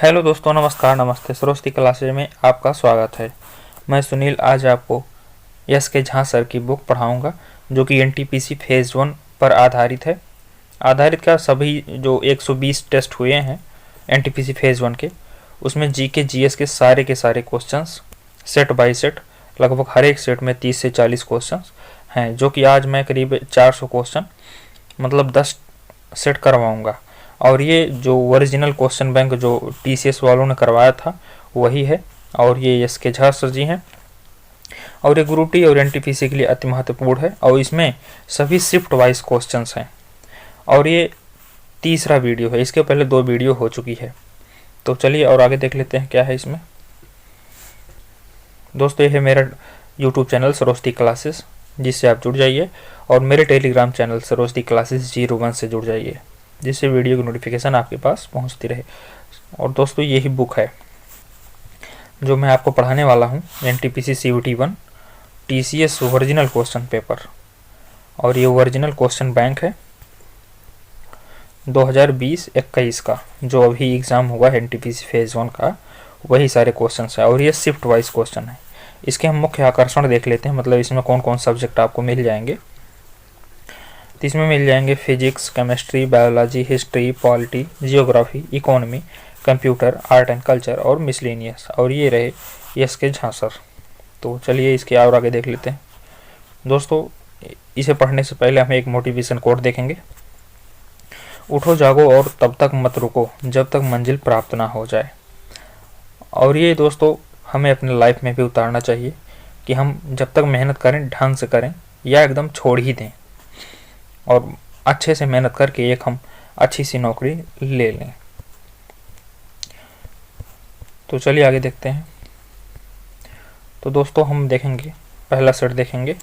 Hello दोस्तों, नमस्कार, नमस्ते। सरस्वती क्लासेज में आपका स्वागत है। मैं सुनील आज आपको एस के झा सर की बुक पढ़ाऊंगा जो कि एनटीपीसी फेज़ 1 पर आधारित है। आधारित का सभी जो 120 टेस्ट हुए हैं एनटीपीसी फेज़ 1 के, उसमें जीके जीएस के सारे क्वेश्चंस सेट बाय सेट, लगभग हर एक सेट में 30 से 40 क्वेश्चंस हैं, जो कि आज मैं करीब 400 क्वेश्चन मतलब 10 सेट करवाऊंगा। और ये जो ओरिजिनल क्वेश्चन बैंक जो टीसीएस वालों ने करवाया था वही है, और ये एस के झा सर जी हैं। और ये ग्रुप टी और एनटीपीसी के लिए अति महत्वपूर्ण है, और इसमें सभी शिफ्ट वाइज क्वेश्चंस हैं। और ये तीसरा वीडियो है, इसके पहले 2 वीडियो हो चुकी है। तो चलिए और आगे देख लेते हैं क्या है इसमें। दोस्तों, ये है मेरा यूट्यूब चैनल सरस्वती क्लासेस, जिससे आप जुड़ जाइए, और मेरे टेलीग्राम चैनल सरस्वती क्लासेस 01 से जुड़ जाइए, जिससे वीडियो की नोटिफिकेशन आपके पास पहुंचती रहे। और दोस्तों, यही बुक है जो मैं आपको पढ़ाने वाला हूं, NTPC CUT 1 TCS original question paper. और ये ओरिजिनल क्वेश्चन बैंक है 2020-21 का, जो अभी एग्ज़ाम हुआ है एनटीपीसी फेज़ 1 का, वही सारे क्वेश्चन है। और ये शिफ्ट वाइज क्वेश्चन है। इसके हम मुख्य आकर्षण देख लेते हैं, मतलब इसमें कौन कौन सब्जेक्ट आपको मिल जाएंगे। तो इसमें मिल जाएंगे physics, chemistry, biology, history, polity, geography, economy, computer, art and culture और मिसलेनियस। और ये रहे एस के झा सर। तो चलिए इसके और आगे देख लेते हैं। दोस्तों, इसे पढ़ने से पहले हम एक मोटिवेशन कोट देखेंगे। उठो जागो और तब तक मत रुको जब तक मंजिल प्राप्त ना हो जाए। और ये दोस्तों हमें अपने लाइफ में भी उतारना चाहिए कि हम जब तक मेहनत करें ढंग से करें, या एकदम छोड़ ही दें और अच्छे से मेहनत करके एक हम अच्छी सी नौकरी ले लें। तो चलिए आगे देखते हैं। तो दोस्तों, हम देखेंगे पहला सेट देखेंगे।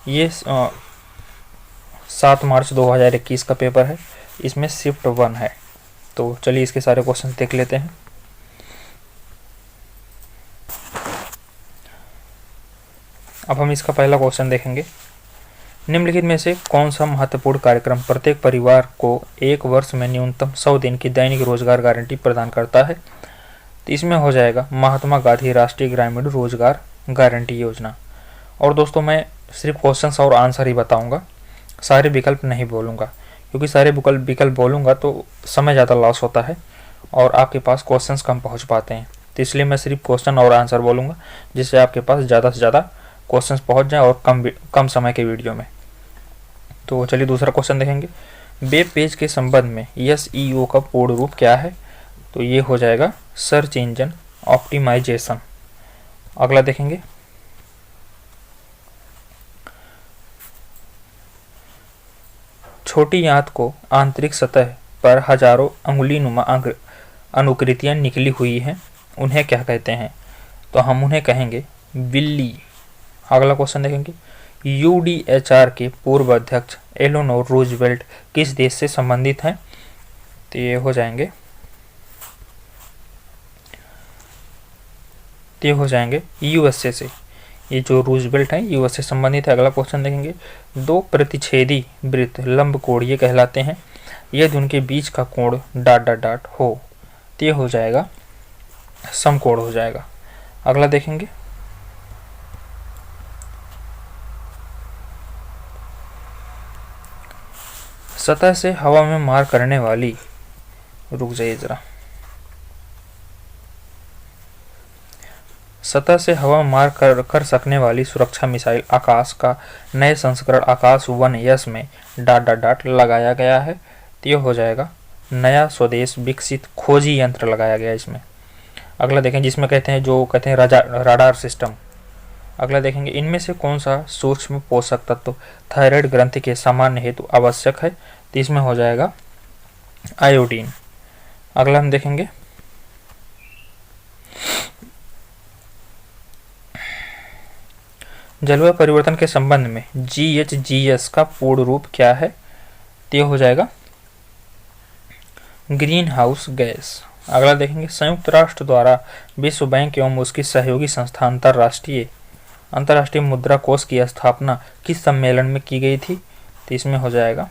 ये 7 मार्च 2021 का पेपर है। इसमें शिफ्ट 1 है। तो चलिए इसके सारे क्वेश्चन देख लेते हैं। अब हम इसका पहला क्वेश्चन देखेंगे। निम्नलिखित में से कौन सा महत्वपूर्ण कार्यक्रम प्रत्येक परिवार को 1 वर्ष में न्यूनतम 100 दिन की दैनिक रोजगार गारंटी प्रदान करता है? तो इसमें हो जाएगा महात्मा गांधी राष्ट्रीय ग्रामीण रोजगार गारंटी योजना। और दोस्तों, मैं सिर्फ क्वेश्चंस और आंसर ही बताऊंगा, सारे विकल्प नहीं बोलूंगा, क्योंकि सारे विकल्प बोलूंगा तो समय ज़्यादा लॉस होता है और आपके पास क्वेश्चंस कम पहुंच पाते हैं। तो इसलिए मैं सिर्फ क्वेश्चन और आंसर बोलूंगा, जिससे आपके पास ज़्यादा से ज़्यादा क्वेश्चंस पहुंच जाए और कम समय के वीडियो में। तो चलिए दूसरा क्वेश्चन देखेंगे। वेब पेज के संबंध में एसईओ का पूर्ण रूप क्या है? तो ये हो जाएगा सर्च इंजन ऑप्टिमाइजेशन। अगला देखेंगे। छोटी आंत को आंतरिक सतह पर हजारों अंगुलीनुमा अनुकृतियां निकली हुई हैं, उन्हें क्या कहते हैं? तो हम उन्हें कहेंगे बिल्ली। अगला क्वेश्चन देखेंगे। यूडीएचआर के पूर्व अध्यक्ष एलेनोर रूजवेल्ट किस देश से संबंधित हैं? तो ये हो जाएंगे यूएसए से। ये जो रूजवेल्ट हैं यूएसए से संबंधित है। अगला क्वेश्चन देखेंगे। 2 प्रतिच्छेदी वृत्त लंबकोणीय कहलाते हैं यदि उनके बीच का कोण ... हो। तो ये हो जाएगा समकोण हो जाएगा। अगला देखेंगे। सतह से हवा में मार करने वाली, रुक जाइए जरा, सतह से हवा में मार कर सकने वाली सुरक्षा मिसाइल आकाश का नए संस्करण आकाश 1S में ... लगाया गया है। तो ये हो जाएगा नया स्वदेश विकसित खोजी यंत्र लगाया गया इसमें। अगला देखें, जिसमें कहते हैं राडार सिस्टम। अगला देखेंगे। इनमें से कौन सा सूक्ष्म पोषक तत्व थायराइड ग्रंथि के सामान्य हेतु आवश्यक है? तो इसमें हो जाएगा आयोडीन। अगला हम देखेंगे। जलवायु परिवर्तन के संबंध में GHGS का पूर्ण रूप क्या है? तो ये हो जाएगा ग्रीन हाउस गैस। अगला देखेंगे। संयुक्त राष्ट्र द्वारा विश्व बैंक एवं उसकी सहयोगी संस्था अंतर्राष्ट्रीय मुद्रा कोष की स्थापना किस सम्मेलन में की गई थी? तो इसमें हो जाएगा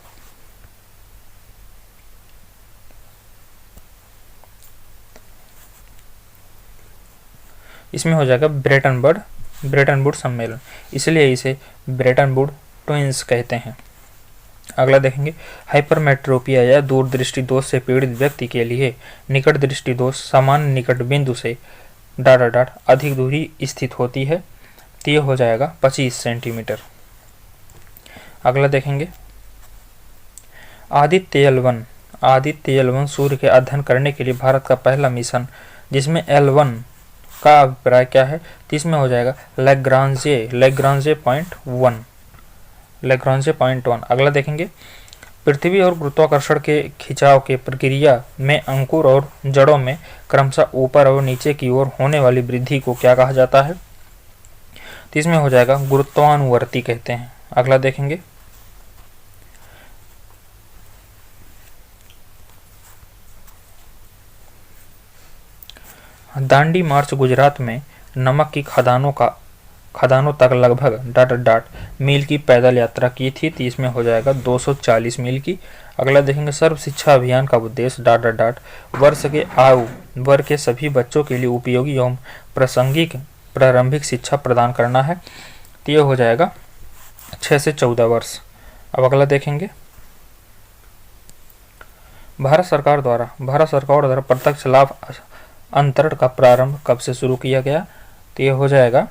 इसमें हो जाएगा ब्रेटन वुड सम्मेलन, इसलिए इसे ब्रेटन वुड ट्विंस कहते हैं। अगला देखेंगे, हाइपरमेट्रोपिया या दूरदृष्टि दोष से पीड़ित व्यक्ति के लिए निकट दृष्टि दोष सामान्य निकट बिंदु से अधिक दूरी स्थित होती है, तो ये हो जाएगा 25 सेंटीमीटर। अगला देखेंगे, आदित्य एल1 सूर्य के अध्ययन करने के लिए भारत का पहला मिशन, जिसमें L1 का अभिप्राय क्या है, तो इसमें हो जाएगा लैग्रांजे पॉइंट 1। अगला देखेंगे, पृथ्वी और गुरुत्वाकर्षण के खिंचाव के प्रक्रिया में अंकुर और जड़ों में क्रमशः ऊपर और नीचे की ओर होने वाली वृद्धि को क्या कहा जाता है, तो इसमें हो जाएगा गुरुत्वानुवर्ती कहते हैं। अगला देखेंगे, दांडी मार्च गुजरात में नमक की खदानों तक लगभग मील की पैदल यात्रा की थी, तो इसमें हो जाएगा 240 मील की। अगला देखेंगे, सर्व शिक्षा अभियान का उद्देश्य वर्ष के आयु वर्ग के सभी बच्चों के लिए उपयोगी एवं प्रासंगिक प्रारंभिक शिक्षा प्रदान करना है, तो ये हो जाएगा 6 से 14 वर्ष। अब अगला देखेंगे, भारत सरकार द्वारा प्रत्यक्ष लाभ अंतरण का प्रारंभ कब से शुरू किया गया, तो ये हो जाएगा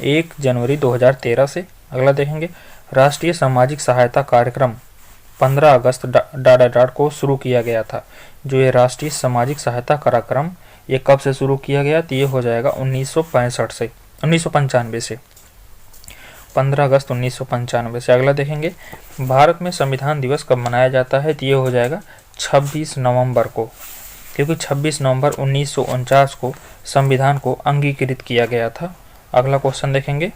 1 जनवरी 2013 से। अगला देखेंगे, राष्ट्रीय सामाजिक सहायता कार्यक्रम 15 अगस्त को शुरू किया गया था। जो ये राष्ट्रीय सामाजिक सहायता कार्यक्रम ये कब से शुरू किया गया, तो ये हो जाएगा 1995 से 15 अगस्त 1995 से। अगला देखेंगे, भारत में संविधान दिवस कब मनाया जाता है, तो ये हो जाएगा 26 नवंबर को, क्योंकि 26 नवंबर 1949 को संविधान को अंगीकृत किया गया था। अगला क्वेश्चन देखेंगे,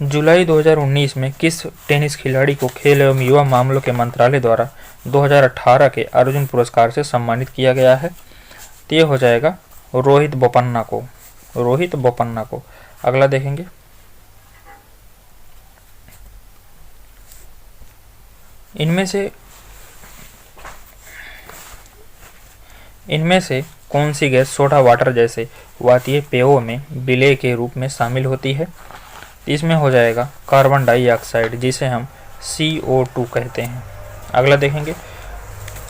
जुलाई 2019 में किस टेनिस खिलाड़ी को खेल एवं युवा मामलों के मंत्रालय द्वारा 2018 के अर्जुन पुरस्कार से सम्मानित किया गया है, तो ये हो जाएगा रोहित बोपन्ना को। अगला देखेंगे, इनमें से कौन सी गैस सोडा वाटर जैसे वातीय पेयों में विलेय के रूप में शामिल होती है, इसमें हो जाएगा कार्बन डाइऑक्साइड, जिसे हम CO2 कहते हैं। अगला देखेंगे,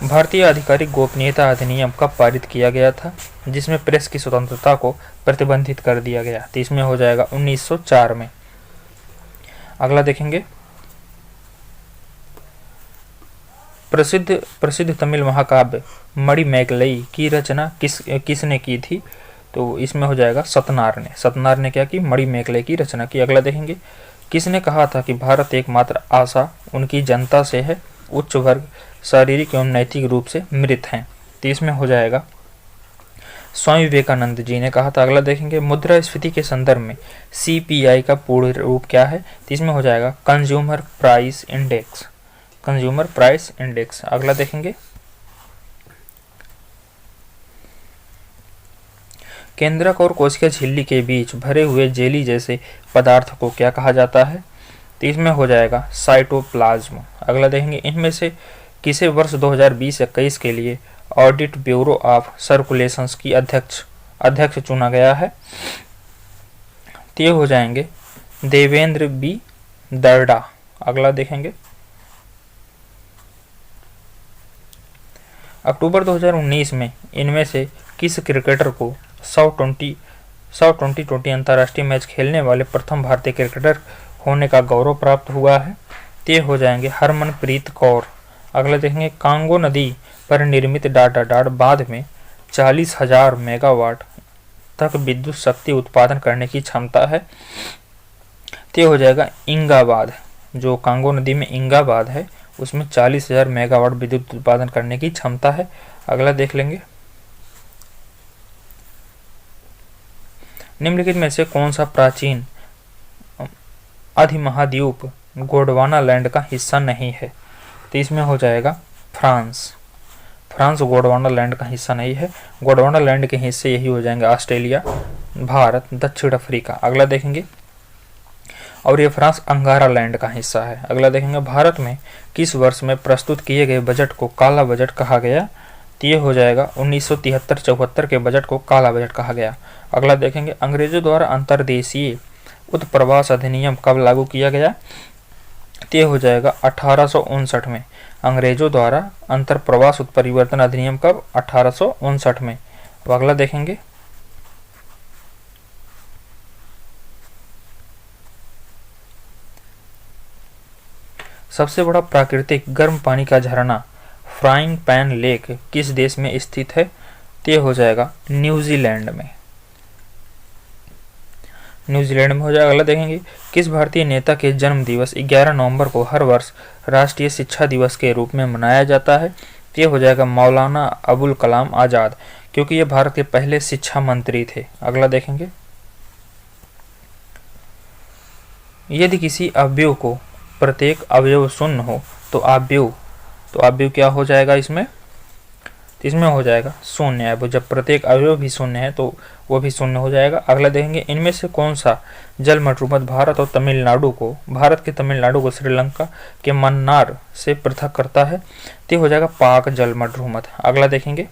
भारतीय आधिकारिक गोपनीयता अधिनियम कब पारित किया गया था, जिसमें प्रेस की स्वतंत्रता को प्रतिबंधित कर दिया गया, तो इसमें हो जाएगा 1904 में। अगला देखेंगे, प्रसिद्ध तमिल महाकाव्य मणिमेकलई की रचना किसने की थी, तो इसमें हो जाएगा सतनार ने क्या की, मणिमेकलई की रचना की। अगला देखेंगे, किसने कहा था कि भारत एकमात्र आशा उनकी जनता से है, उच्च वर्ग शारीरिक एवं नैतिक रूप से मृत हैं, तो इसमें हो जाएगा स्वामी विवेकानंद जी ने कहा था। अगला देखेंगे, मुद्रास्फीति के संदर्भ में CPI का पूर्ण रूप क्या है, तो इसमें हो जाएगा कंज्यूमर प्राइस इंडेक्स। अगला देखेंगे, केंद्रक और कोशिका झिल्ली के बीच भरे हुए जेली जैसे पदार्थ को क्या कहा जाता है, तो इसमें हो जाएगा साइटोप्लाज्म। अगला देखेंगे, इनमें से किसे वर्ष 2020-21 के लिए ऑडिट ब्यूरो ऑफ सर्कुलेशंस की अध्यक्ष चुना गया है, तो ये हो जाएंगे देवेंद्र बी दर्डा। अगला देखेंगे, अक्टूबर 2019 में इनमें से किस क्रिकेटर को 100 20 अंतर्राष्ट्रीय मैच खेलने वाले प्रथम भारतीय क्रिकेटर होने का गौरव प्राप्त हुआ है, ते हो जाएंगे हरमनप्रीत कौर। अगला देखेंगे, कांगो नदी पर निर्मित बांध में 40,000 मेगावाट तक विद्युत शक्ति उत्पादन करने की क्षमता है, ते हो जाएगा इंगा बांध। जो कांगो नदी में इंगा बांध है उसमें 40,000 मेगावाट विद्युत उत्पादन करने की क्षमता है। अगला देख लेंगे, निम्नलिखित में से कौन सा प्राचीन अधिमहाद्वीप गोंडवाना लैंड का हिस्सा नहीं है, तो इसमें हो जाएगा फ्रांस गोंडवाना लैंड का हिस्सा नहीं है। गोंडवाना लैंड के हिस्से यही हो जाएंगे ऑस्ट्रेलिया, भारत, दक्षिण अफ्रीका। अगला देखेंगे, और ये फ्रांस अंगारा लैंड का हिस्सा है। अगला देखेंगे, भारत में किस वर्ष में प्रस्तुत किए गए बजट को काला बजट कहा गया, तो ये हो जाएगा 1973-74 के बजट को काला बजट कहा गया। अगला देखेंगे, अंग्रेजों द्वारा अंतर्देशीय उत्प्रवास अधिनियम कब लागू किया गया? तो ये हो जाएगा 1859 में। अंग्रेजों द्वारा अंतर्प्रवास उत्परिवर्तन अधिनियम कब? 1859 में। अब अगला देखेंगे, सबसे बड़ा प्राकृतिक गर्म पानी का झरना फ्राइंग पैन लेक किस देश में स्थित है? तो ये हो जाएगा न्यूजीलैंड में। न्यूजीलैंड में हो जाएगा। अगला देखेंगे, किस भारतीय नेता के जन्म दिवस 11 नवंबर को हर वर्ष राष्ट्रीय शिक्षा दिवस के रूप में मनाया जाता है? तो ये हो जाएगा मौलाना अबुल कलाम आज़ाद, क्योंकि ये भारत के पहले शिक्षा मंत्री थे। अगला देखेंगे, यदि किसी अवयव को प्रत्येक अवयव शून्य हो तो अवयव क्या हो जाएगा? इसमें हो जाएगा शून्य है। जब प्रत्येक अवयव भी शून्य है तो वो भी शून्य हो जाएगा। अगला देखेंगे, इनमें से कौन सा जल मरूमत भारत के तमिलनाडु को श्रीलंका के मन्नार से पृथक करता है? तो हो जाएगा पाक जल मरूमत। अगला देखेंगे,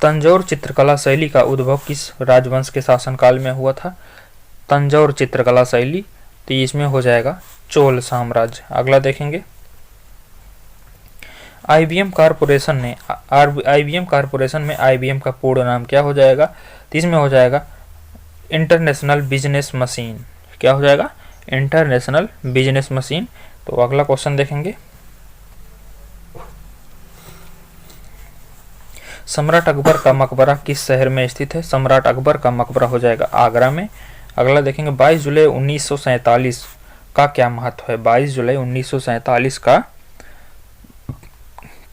तंजौर चित्रकला शैली का उद्भव किस राजवंश के शासनकाल में हुआ था? तंजौर चित्रकला शैली, तो इसमें हो जाएगा चोल साम्राज्य। अगला देखेंगे, आईबीएम कारपोरेशन में आईबीएम का पूर्ण नाम क्या हो जाएगा? तो इसमें हो जाएगा इंटरनेशनल बिजनेस मशीन। क्या हो जाएगा? International business machine. तो अगला क्वेश्चन देखेंगे, सम्राट अकबर का मकबरा किस शहर में स्थित है? सम्राट अकबर का मकबरा हो जाएगा आगरा में। अगला देखेंगे, 22 जुलाई 1947 का क्या महत्व है? 22 जुलाई 1947 का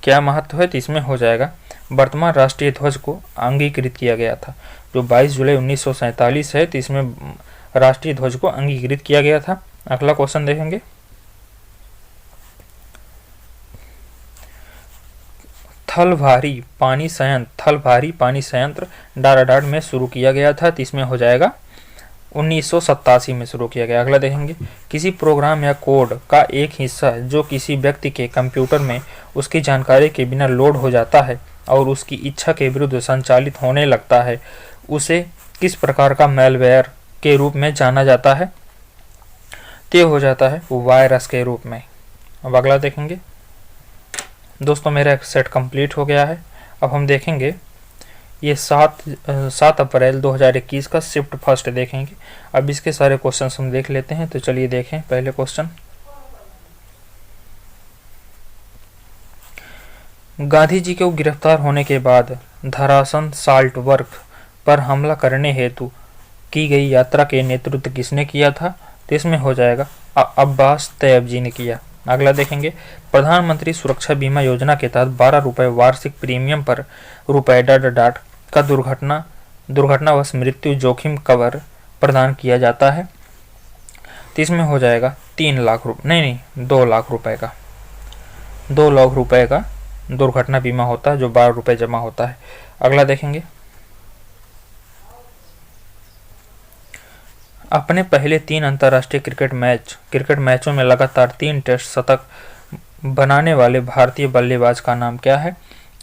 क्या महत्व है? तो इसमें हो जाएगा वर्तमान राष्ट्रीय ध्वज को अंगीकृत किया गया था। जो 22 जुलाई 1947 है तो इसमें राष्ट्रीय ध्वज को अंगीकृत किया गया था। अगला क्वेश्चन देखेंगे, थल भारी पानी संयंत्र डाराडाड में शुरू किया गया था। तो इसमें हो जाएगा 1987 में शुरू किया गया। अगला देखेंगे, किसी प्रोग्राम या कोड का एक हिस्सा जो किसी व्यक्ति के कंप्यूटर में उसकी जानकारी के बिना लोड हो जाता है और उसकी इच्छा के विरुद्ध संचालित होने लगता है, उसे किस प्रकार का मैलवेयर के रूप में जाना जाता है? तो हो जाता है वायरस के रूप में। अब अगला देखेंगे, दोस्तों मेरा एक सेट कंप्लीट हो गया है। अब हम देखेंगे ये 7 अप्रैल 2021 का शिफ्ट फर्स्ट देखेंगे। अब इसके सारे क्वेश्चन हम देख लेते हैं। तो चलिए देखें पहले क्वेश्चन, गांधी जी को गिरफ्तार होने के बाद धरासन साल्ट वर्क पर हमला करने हेतु की गई यात्रा के नेतृत्व किसने किया था? तो इसमें हो जाएगा अब्बास तैयब जी ने किया। अगला देखेंगे, प्रधानमंत्री सुरक्षा बीमा योजना के तहत 12 रुपये वार्षिक प्रीमियम पर रुपये $... का दुर्घटनावश मृत्यु जोखिम कवर प्रदान किया जाता है। तो इसमें हो जाएगा 3 लाख रुपये, नहीं 2 लाख रुपए का 2 लाख रुपए का दुर्घटना बीमा होता है जो 12 रुपये जमा होता है। अगला देखेंगे, अपने पहले 3 अंतर्राष्ट्रीय क्रिकेट मैचों में लगातार 3 टेस्ट शतक बनाने वाले भारतीय बल्लेबाज का नाम क्या है?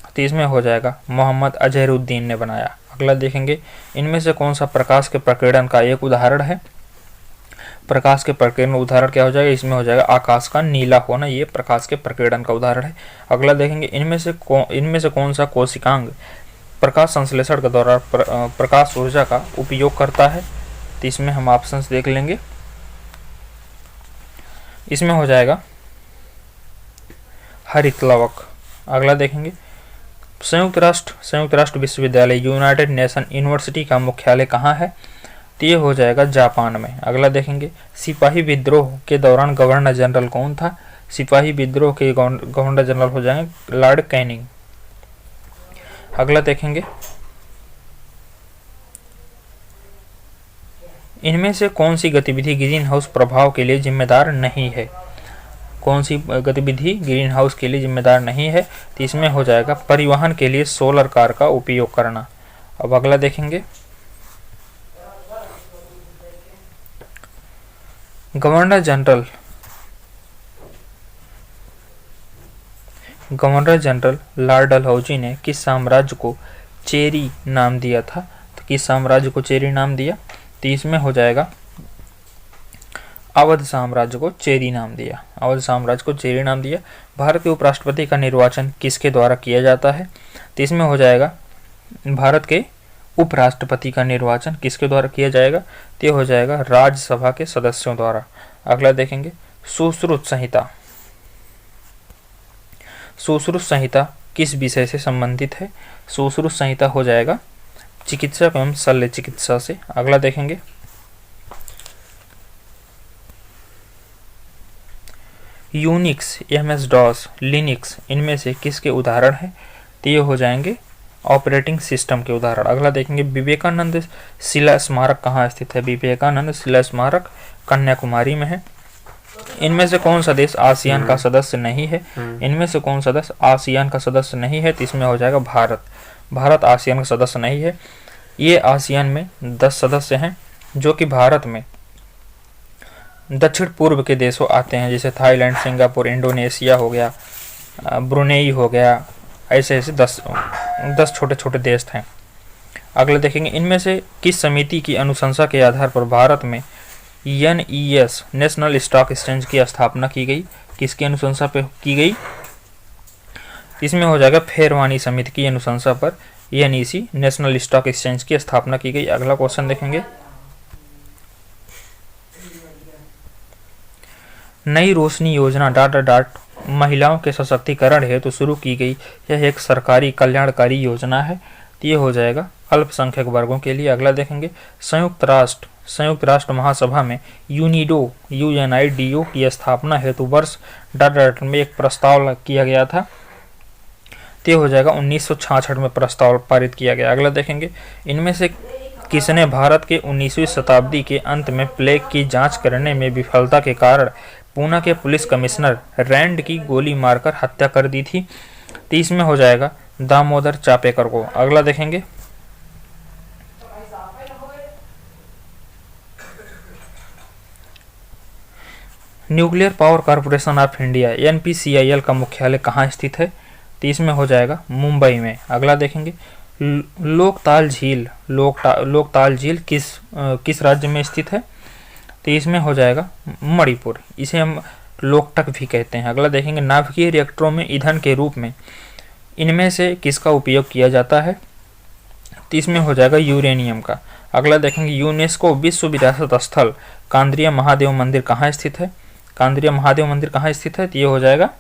तो इसमें हो जाएगा मोहम्मद अजहरुद्दीन ने बनाया। अगला देखेंगे, इनमें से कौन सा प्रकाश के प्रकीर्णन का एक उदाहरण है? प्रकाश के प्रकीर्णन उदाहरण क्या हो जाएगा? इसमें हो जाएगा आकाश का नीला होना, ये प्रकाश के प्रकीर्णन का उदाहरण है। अगला देखेंगे, इनमें से कौन सा कोशिकांग प्रकाश संश्लेषण के दौरान प्रकाश ऊर्जा का उपयोग करता है? तो इसमें हम ऑप्शंस देख लेंगे। इसमें हो जाएगा हरित लवक। अगला देखेंगे, संयुक्त राष्ट्र विश्वविद्यालय यूनाइटेड नेशन यूनिवर्सिटी का मुख्यालय कहाँ है? तो ये हो जाएगा जापान में। अगला देखेंगे, सिपाही विद्रोह के दौरान गवर्नर जनरल कौन था? सिपाही विद्रोह के गवर्नर जनरल हो जाएंगे लॉर्ड कैनिंग। अगला देखेंगे, इनमें से कौन सी गतिविधि ग्रीन हाउस प्रभाव के लिए जिम्मेदार नहीं है? कौन सी गतिविधि ग्रीन हाउस के लिए जिम्मेदार नहीं है? तो इसमें हो जाएगा परिवहन के लिए सोलर कार का उपयोग करना। अब अगला देखेंगे, गवर्नर जनरल लॉर्ड डलहौजी ने किस साम्राज्य को चेरी नाम दिया था? तो किस साम्राज्य को चेरी नाम दिया? तो इसमें हो जाएगा अवध साम्राज्य को चेरी नाम दिया। अवध साम्राज्य को चेरी नाम दिया। भारत के उपराष्ट्रपति का निर्वाचन किसके द्वारा किया जाता है? तो इसमें हो जाएगा भारत के उपराष्ट्रपति का निर्वाचन किसके द्वारा किया जाएगा? तो हो जाएगा राज्यसभा के सदस्यों द्वारा। अगला देखेंगे सुश्रुत संहिता। सुश्रुत संहिता किस विषय से संबंधित है? सुश्रुत संहिता हो जाएगा चिकित्सा एवं शल्य चिकित्सा से। अगला देखेंगे यूनिक्स, एमएस डॉस, लिनक्स इनमें से किसके उदाहरण है? तो ये हो जाएंगे ऑपरेटिंग सिस्टम के उदाहरण। अगला देखेंगे विवेकानंद शिला स्मारक कहाँ स्थित है? विवेकानंद शिला स्मारक कन्याकुमारी में है। इनमें से कौन सा देश आसियान का सदस्य नहीं है? इनमें से कौन सा देश आसियान का सदस्य नहीं है? तो इसमें हो जाएगा भारत। भारत आसियान का सदस्य नहीं है। ये आसियान में 10 सदस्य हैं जो कि भारत में दक्षिण पूर्व के देशों आते हैं, जैसे थाईलैंड, सिंगापुर, इंडोनेशिया हो गया, ब्रुनेई हो गया, ऐसे ऐसे 10 छोटे छोटे देश हैं। अगले देखेंगे इनमें से किस समिति की अनुशंसा के आधार पर भारत में NES नेशनल स्टॉक एक्सचेंज की स्थापना की गई? किसकी अनुशंसा पे की गई? इसमें हो जाएगा फेरवानी समिति की अनुशंसा पर NEC नेशनल स्टॉक एक्सचेंज की स्थापना की गई। अगला क्वेश्चन देखेंगे नई रोशनी योजना डॉट महिलाओं के सशक्तिकरण हेतु शुरू की गई। यह एक सरकारी कल्याणकारी योजना है। ये हो जाएगा अल्पसंख्यक वर्गों के लिए। अगला देखेंगे संयुक्त राष्ट्र महासभा में UNIDO की स्थापना हेतु वर्ष डॉट में एक प्रस्ताव किया गया था। ये हो जाएगा 1966 में प्रस्ताव पारित किया गया। अगला देखेंगे इनमें से किसने भारत के 19वीं शताब्दी के अंत में प्लेग की जांच करने में विफलता के कारण पूना के पुलिस कमिश्नर रैंड की गोली मारकर हत्या कर दी थी? 30 में हो जाएगा दामोदर चापेकर को। अगला देखेंगे nuclear power corporation of India NPCIL का मुख्यालय कहाँ स्थित है? 30 में हो जाएगा मुंबई में। अगला देखेंगे लोकताल झील किस राज्य में स्थित है? 30 में हो जाएगा मणिपुर। इसे हम लोकटक भी कहते हैं। अगला देखेंगे नाभिकीय रिएक्टरों में ईंधन के रूप में इनमें से किसका उपयोग किया जाता है? 30 में हो जाएगा यूरेनियम का। अगला देखेंगे यूनेस्को विश्व विरासत स्थल कांद्रिया महादेव मंदिर कहाँ स्थित है? कांद्रिया महादेव मंदिर कहाँ स्थित है? तो ये हो जाएगा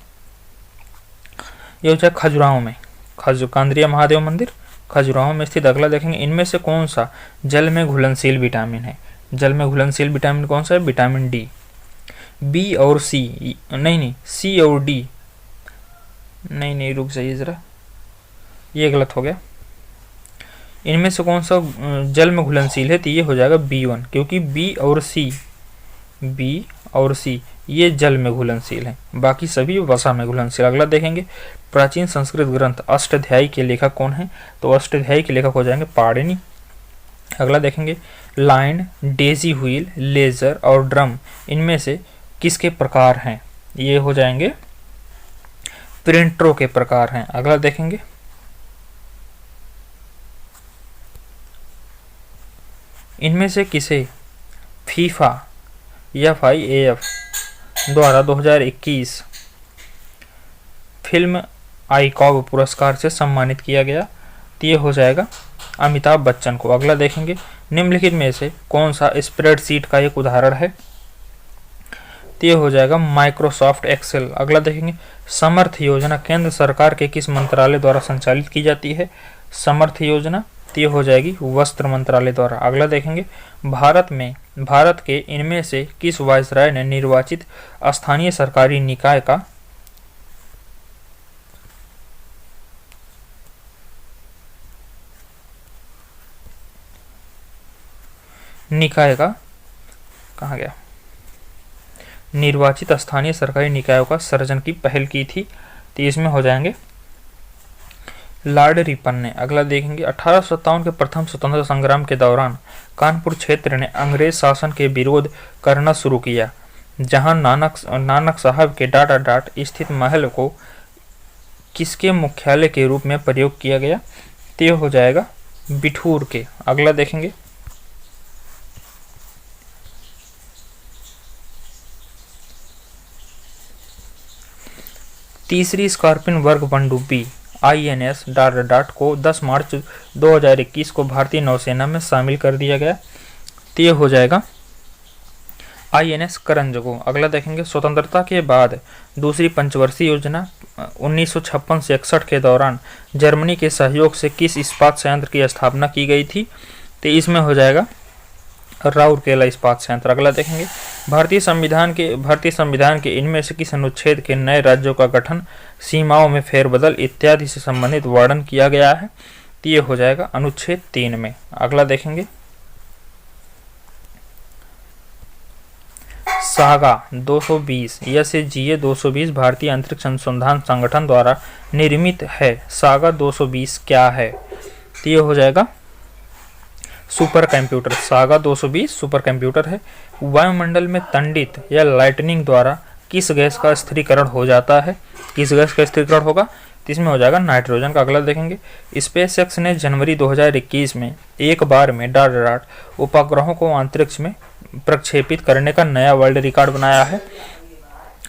खजुराहो में। कांद्रिया महादेव मंदिर खजुराहो में स्थित। अगला देखेंगे इनमें से कौन सा जल में घुलनशील विटामिन है? जल में घुलनशील विटामिन कौन सा है? Vitamin D. बी और सी नहीं, सी और डी नहीं, रुक जाइए जरा, ये गलत हो गया। इनमें से कौन सा जल में घुलनशील है? तो ये हो जाएगा B1, क्योंकि बी और सी ये जल में घुलनशील है, बाकी सभी वसा में घुलनशील। अगला देखेंगे प्राचीन संस्कृत ग्रंथ अष्टाध्यायी के लेखक कौन है? तो अष्टाध्यायी के लेखक हो जाएंगे पाणिनि। अगला देखेंगे लाइन, डेजी व्हील, लेजर और ड्रम इनमें से किसके प्रकार हैं? ये हो जाएंगे प्रिंटरों के प्रकार हैं। अगला देखेंगे इनमें से किसे फीफा FIAF द्वारा 2021 फिल्म आइकॉब पुरस्कार से सम्मानित किया गया? तो ये हो जाएगा अमिताभ बच्चन को। अगला देखेंगे निम्नलिखित में से कौन सा स्प्रेडशीट का एक उदाहरण है? तो ये हो जाएगा माइक्रोसॉफ्ट एक्सेल। अगला देखेंगे समर्थ योजना केंद्र सरकार के किस मंत्रालय द्वारा संचालित की जाती है? समर्थ योजना तो ये हो जाएगी वस्त्र मंत्रालय द्वारा। अगला देखेंगे भारत के इनमें से किस वायसराय ने निर्वाचित स्थानीय सरकारी निकाय का कहाँ गया निर्वाचित स्थानीय सरकारी निकायों का सृजन की पहल की थी? तो इसमें हो जाएंगे लॉर्ड रिपन ने। अगला देखेंगे 1857 के प्रथम स्वतंत्रता संग्राम के दौरान कानपुर क्षेत्र ने अंग्रेज शासन के विरोध करना शुरू किया, जहां नानक साहब के डॉट स्थित महल को किसके मुख्यालय के रूप में प्रयोग किया गया? तो ये हो जाएगा बिठूर के। अगला देखेंगे, तीसरी स्कॉर्पियन वर्ग पनडुब्बी INS डाट को 10 मार्च 2021 को भारतीय नौसेना में शामिल कर दिया गया। तो ये हो जाएगा INS करंजगो। अगला देखेंगे, स्वतंत्रता के बाद दूसरी पंचवर्षीय योजना 1956 से 61 के दौरान जर्मनी के सहयोग से किस इस्पात संयंत्र की स्थापना की गई थी? तो इसमें हो जाएगा राउरकेला इस्पात संयंत्र। अगला देखेंगे, भारतीय संविधान के इनमें से किस अनुच्छेद के नए राज्यों का गठन, सीमाओं में फेरबदल इत्यादि से संबंधित वर्णन किया गया है? तो ये हो जाएगा अनुच्छेद 3 में। अगला देखेंगे, सागा 220 SAGA 220 भारतीय अंतरिक्ष अनुसंधान संगठन द्वारा निर्मित है। सागा 220 क्या है? तो ये हो जाएगा super computer. Saga 220 super computer है। वायुमंडल में तंडित या लाइटनिंग द्वारा किस गैस का स्थिरीकरण हो जाता है? किस गैस का स्थिरीकरण होगा? तो इसमें हो जाएगा नाइट्रोजन का। अगला देखेंगे, स्पेसएक्स ने जनवरी 2021 में एक बार में उपग्रहों को अंतरिक्ष में प्रक्षेपित करने का नया वर्ल्ड रिकॉर्ड बनाया है।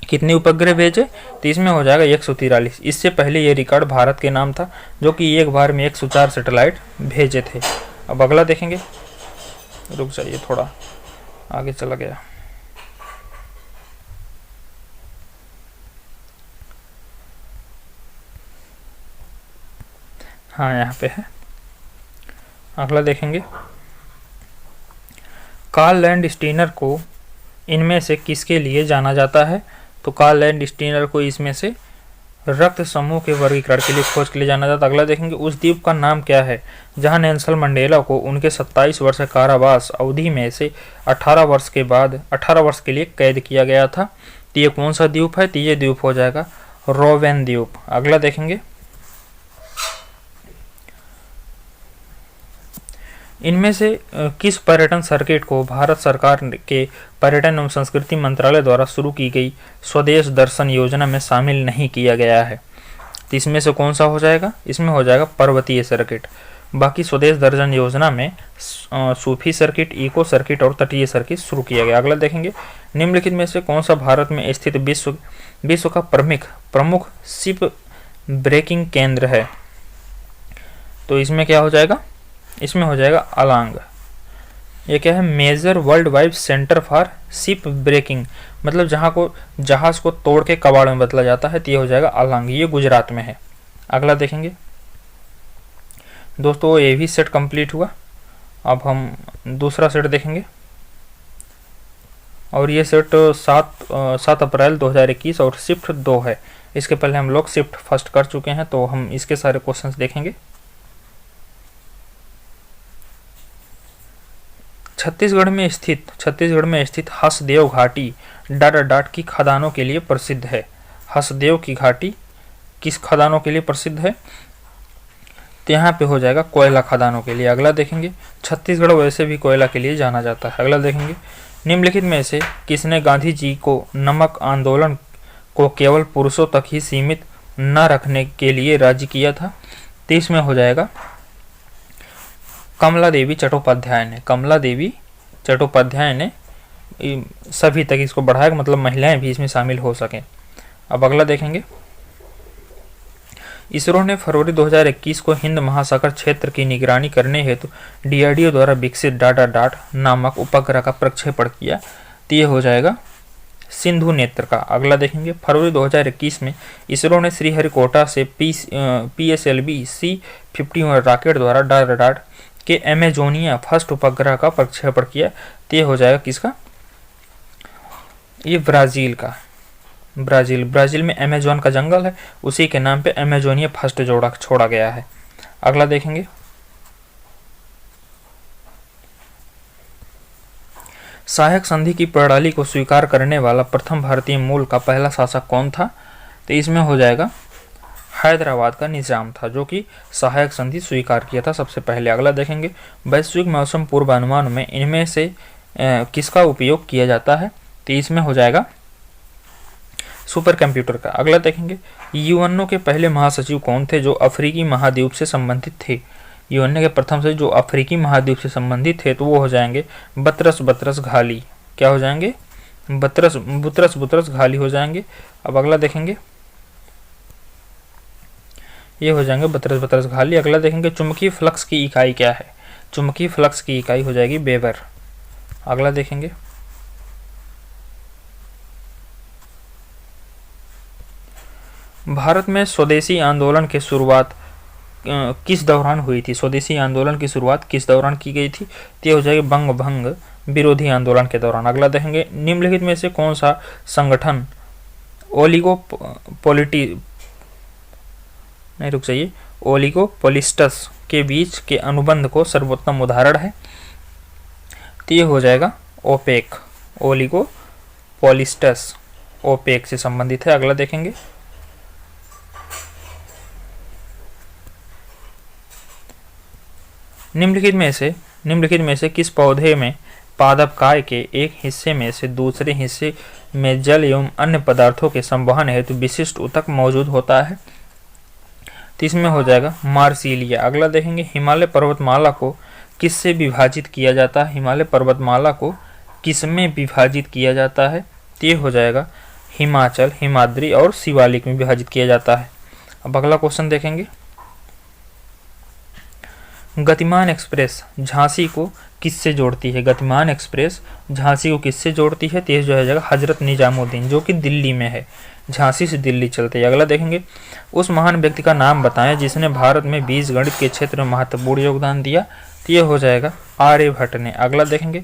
कितने उपग्रह भेजे? तो इसमें हो जाएगा 143। इससे पहले ये रिकॉर्ड भारत के नाम था, जो कि एक बार में 104 सैटेलाइट भेजे थे। अब अगला देखेंगे, रुक जाइए थोड़ा आगे चला गया। हाँ, यहाँ पे है। अगला देखेंगे, कार्ल लैंडस्टीनर को इनमें से किसके लिए जाना जाता है? तो कार्ल लैंडस्टीनर को इसमें से रक्त समूह के वर्गीकरण के लिए, खोज के लिए जाना जाता है। अगला देखेंगे, उस द्वीप का नाम क्या है जहां नेल्सन मंडेला को उनके 27 वर्ष कारावास अवधि में से 18 वर्ष के लिए कैद किया गया था? तो ये कौन सा द्वीप है? तो ये द्वीप हो जाएगा रोवेन द्वीप। अगला देखेंगे, इनमें से किस पर्यटन सर्किट को भारत सरकार के पर्यटन एवं संस्कृति मंत्रालय द्वारा शुरू की गई स्वदेश दर्शन योजना में शामिल नहीं किया गया है? तो इसमें से कौन सा हो जाएगा? इसमें हो जाएगा पर्वतीय सर्किट। बाकी स्वदेश दर्शन योजना में सूफी सर्किट, इको सर्किट और तटीय सर्किट शुरू किया गया। अगला देखेंगे, निम्नलिखित में से कौन सा भारत में स्थित विश्व का प्रमुख शिप ब्रेकिंग केंद्र है? तो इसमें क्या हो जाएगा? इसमें हो जाएगा अलांग। ये क्या है? Major world wide centre for ship breaking, मतलब जहां को जहाज को तोड़ के कबाड़ में बदला जाता है। तो ये हो जाएगा अलांग, ये गुजरात में है। अगला देखेंगे दोस्तों, ये भी सेट कंप्लीट हुआ। अब हम दूसरा सेट देखेंगे, और ये सेट 7 अप्रैल 2021 और शिफ्ट 2 है। इसके पहले हम लोग शिफ्ट फर्स्ट कर चुके हैं, तो हम इसके सारे क्वेश्चंस देखेंगे। छत्तीसगढ़ में स्थित हसदेव घाटी डाट की खदानों के लिए प्रसिद्ध है। हसदेव की घाटी किस खदानों के लिए प्रसिद्ध है? तो यहाँ पे हो जाएगा कोयला खदानों के लिए। अगला देखेंगे, छत्तीसगढ़ वैसे भी कोयला के लिए जाना जाता है। अगला देखेंगे, निम्नलिखित में से किसने गांधी जी को नमक आंदोलन को केवल पुरुषों तक ही सीमित न रखने के लिए राजी किया था? तो इसमें हो जाएगा कमला देवी चट्टोपाध्याय ने सभी तक इसको बढ़ाया, मतलब महिलाएं भी इसमें शामिल हो सकें। अब अगला देखेंगे, इसरो ने फरवरी 2021 को हिंद महासागर क्षेत्र की निगरानी करने हेतु DRDO द्वारा विकसित डाट नामक उपग्रह का प्रक्षेपण किया। तो ये हो जाएगा सिंधु नेत्र का। अगला देखेंगे, फरवरी 2021 में इसरो ने श्रीहरिकोटा से PSLV C-51 रॉकेट द्वारा डाट के एमेजोनिया फर्स्ट उपग्रह का प्रक्षेपण किया। तो ये हो जाएगा किसका? ये ब्राजील का। ब्राजील में अमेजोन का जंगल है, उसी के नाम पे एमेजोनिया फर्स्ट छोड़ा गया है। अगला देखेंगे, सहायक संधि की प्रणाली को स्वीकार करने वाला प्रथम भारतीय मूल का पहला शासक कौन था? तो इसमें हो जाएगा हैदराबाद का निजाम था, जो कि सहायक संधि स्वीकार किया था सबसे पहले। अगला देखेंगे, वैश्विक मौसम पूर्वानुमान में इनमें से किसका उपयोग किया जाता है? तो इसमें हो जाएगा सुपर कंप्यूटर का। अगला देखेंगे यूएनओ के पहले महासचिव कौन थे जो अफ्रीकी महाद्वीप से संबंधित थे। यूएनओ के प्रथम सचिव जो अफ्रीकी महाद्वीप से संबंधित थे तो वो हो जाएंगे बतरस बतरस घाली। क्या हो जाएंगे? बुतरस बुतरस घाली हो जाएंगे। अब अगला देखेंगे, ये हो जाएंगे बतरस बतरस घाली। अगला देखेंगे चुंबकीय फ्लक्स की इकाई क्या है। चुंबकीय फ्लक्स की इकाई हो जाएगी वेबर। अगला देखेंगे भारत में स्वदेशी आंदोलन की शुरुआत किस दौरान हुई थी। स्वदेशी आंदोलन की शुरुआत किस दौरान की गई थी? तो ये हो जाएगी बंग भंग विरोधी आंदोलन के दौरान। अगला देखेंगे निम्नलिखित में से कौन सा संगठन ओलिगोपोलिस्टस के बीच के अनुबंध को सर्वोत्तम उदाहरण है। तो ये हो जाएगा ओपेक। ओलिगोपोलिस्टस ओपेक से संबंधित है। अगला देखेंगे निम्नलिखित में से किस पौधे में पादपकाय के एक हिस्से में से दूसरे हिस्से में जल एवं अन्य पदार्थों के संवहन हेतु विशिष्ट ऊतक मौजूद होता है? तो इसमें हो जाएगा मार्सिलिया। अगला देखेंगे हिमालय पर्वतमाला को किससे विभाजित किया जाता है। हिमालय पर्वतमाला को किसमें विभाजित किया जाता है? तो ये हो जाएगा हिमाचल, हिमाद्री और शिवालिक में विभाजित किया जाता है। अब अगला क्वेश्चन देखेंगे गतिमान एक्सप्रेस झांसी को किससे जोड़ती है। गतिमान एक्सप्रेस झांसी को किससे जोड़ती है? तेज जो है जाएगा हजरत निजामुद्दीन जो कि दिल्ली में है। झांसी से दिल्ली चलती है। अगला देखेंगे उस महान व्यक्ति का नाम बताएं जिसने भारत में बीजगणित के क्षेत्र में महत्वपूर्ण योगदान दिया। तो ये हो जाएगा आर्यभट्ट ने। अगला देखेंगे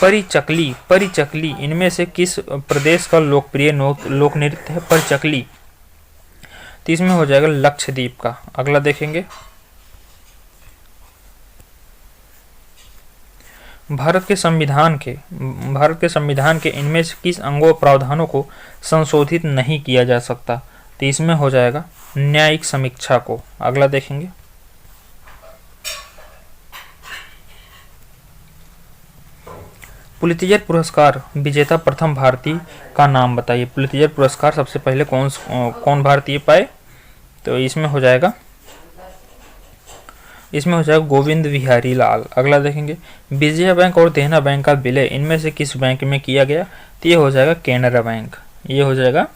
परिचकली इनमें से किस प्रदेश का लोकप्रिय लोक नृत्य है? परिचकली। तो इसमें हो जाएगा लक्षद्वीप का। अगला देखेंगे भारत के संविधान के इनमें से किस अंगों प्रावधानों को संशोधित नहीं किया जा सकता? तो इसमें हो जाएगा न्यायिक समीक्षा को। अगला देखेंगे पुलित्जर पुरस्कार विजेता प्रथम भारतीय का नाम बताइए। पुलित्जर पुरस्कार सबसे पहले कौन भारतीय पाए? तो इसमें हो जाएगा गोविंद बिहारी लाल। अगला देखेंगे विजया बैंक और देना बैंक का विलय इनमें से किस बैंक में किया गया? तो ये हो जाएगा केनरा बैंक। ये हो जाएगा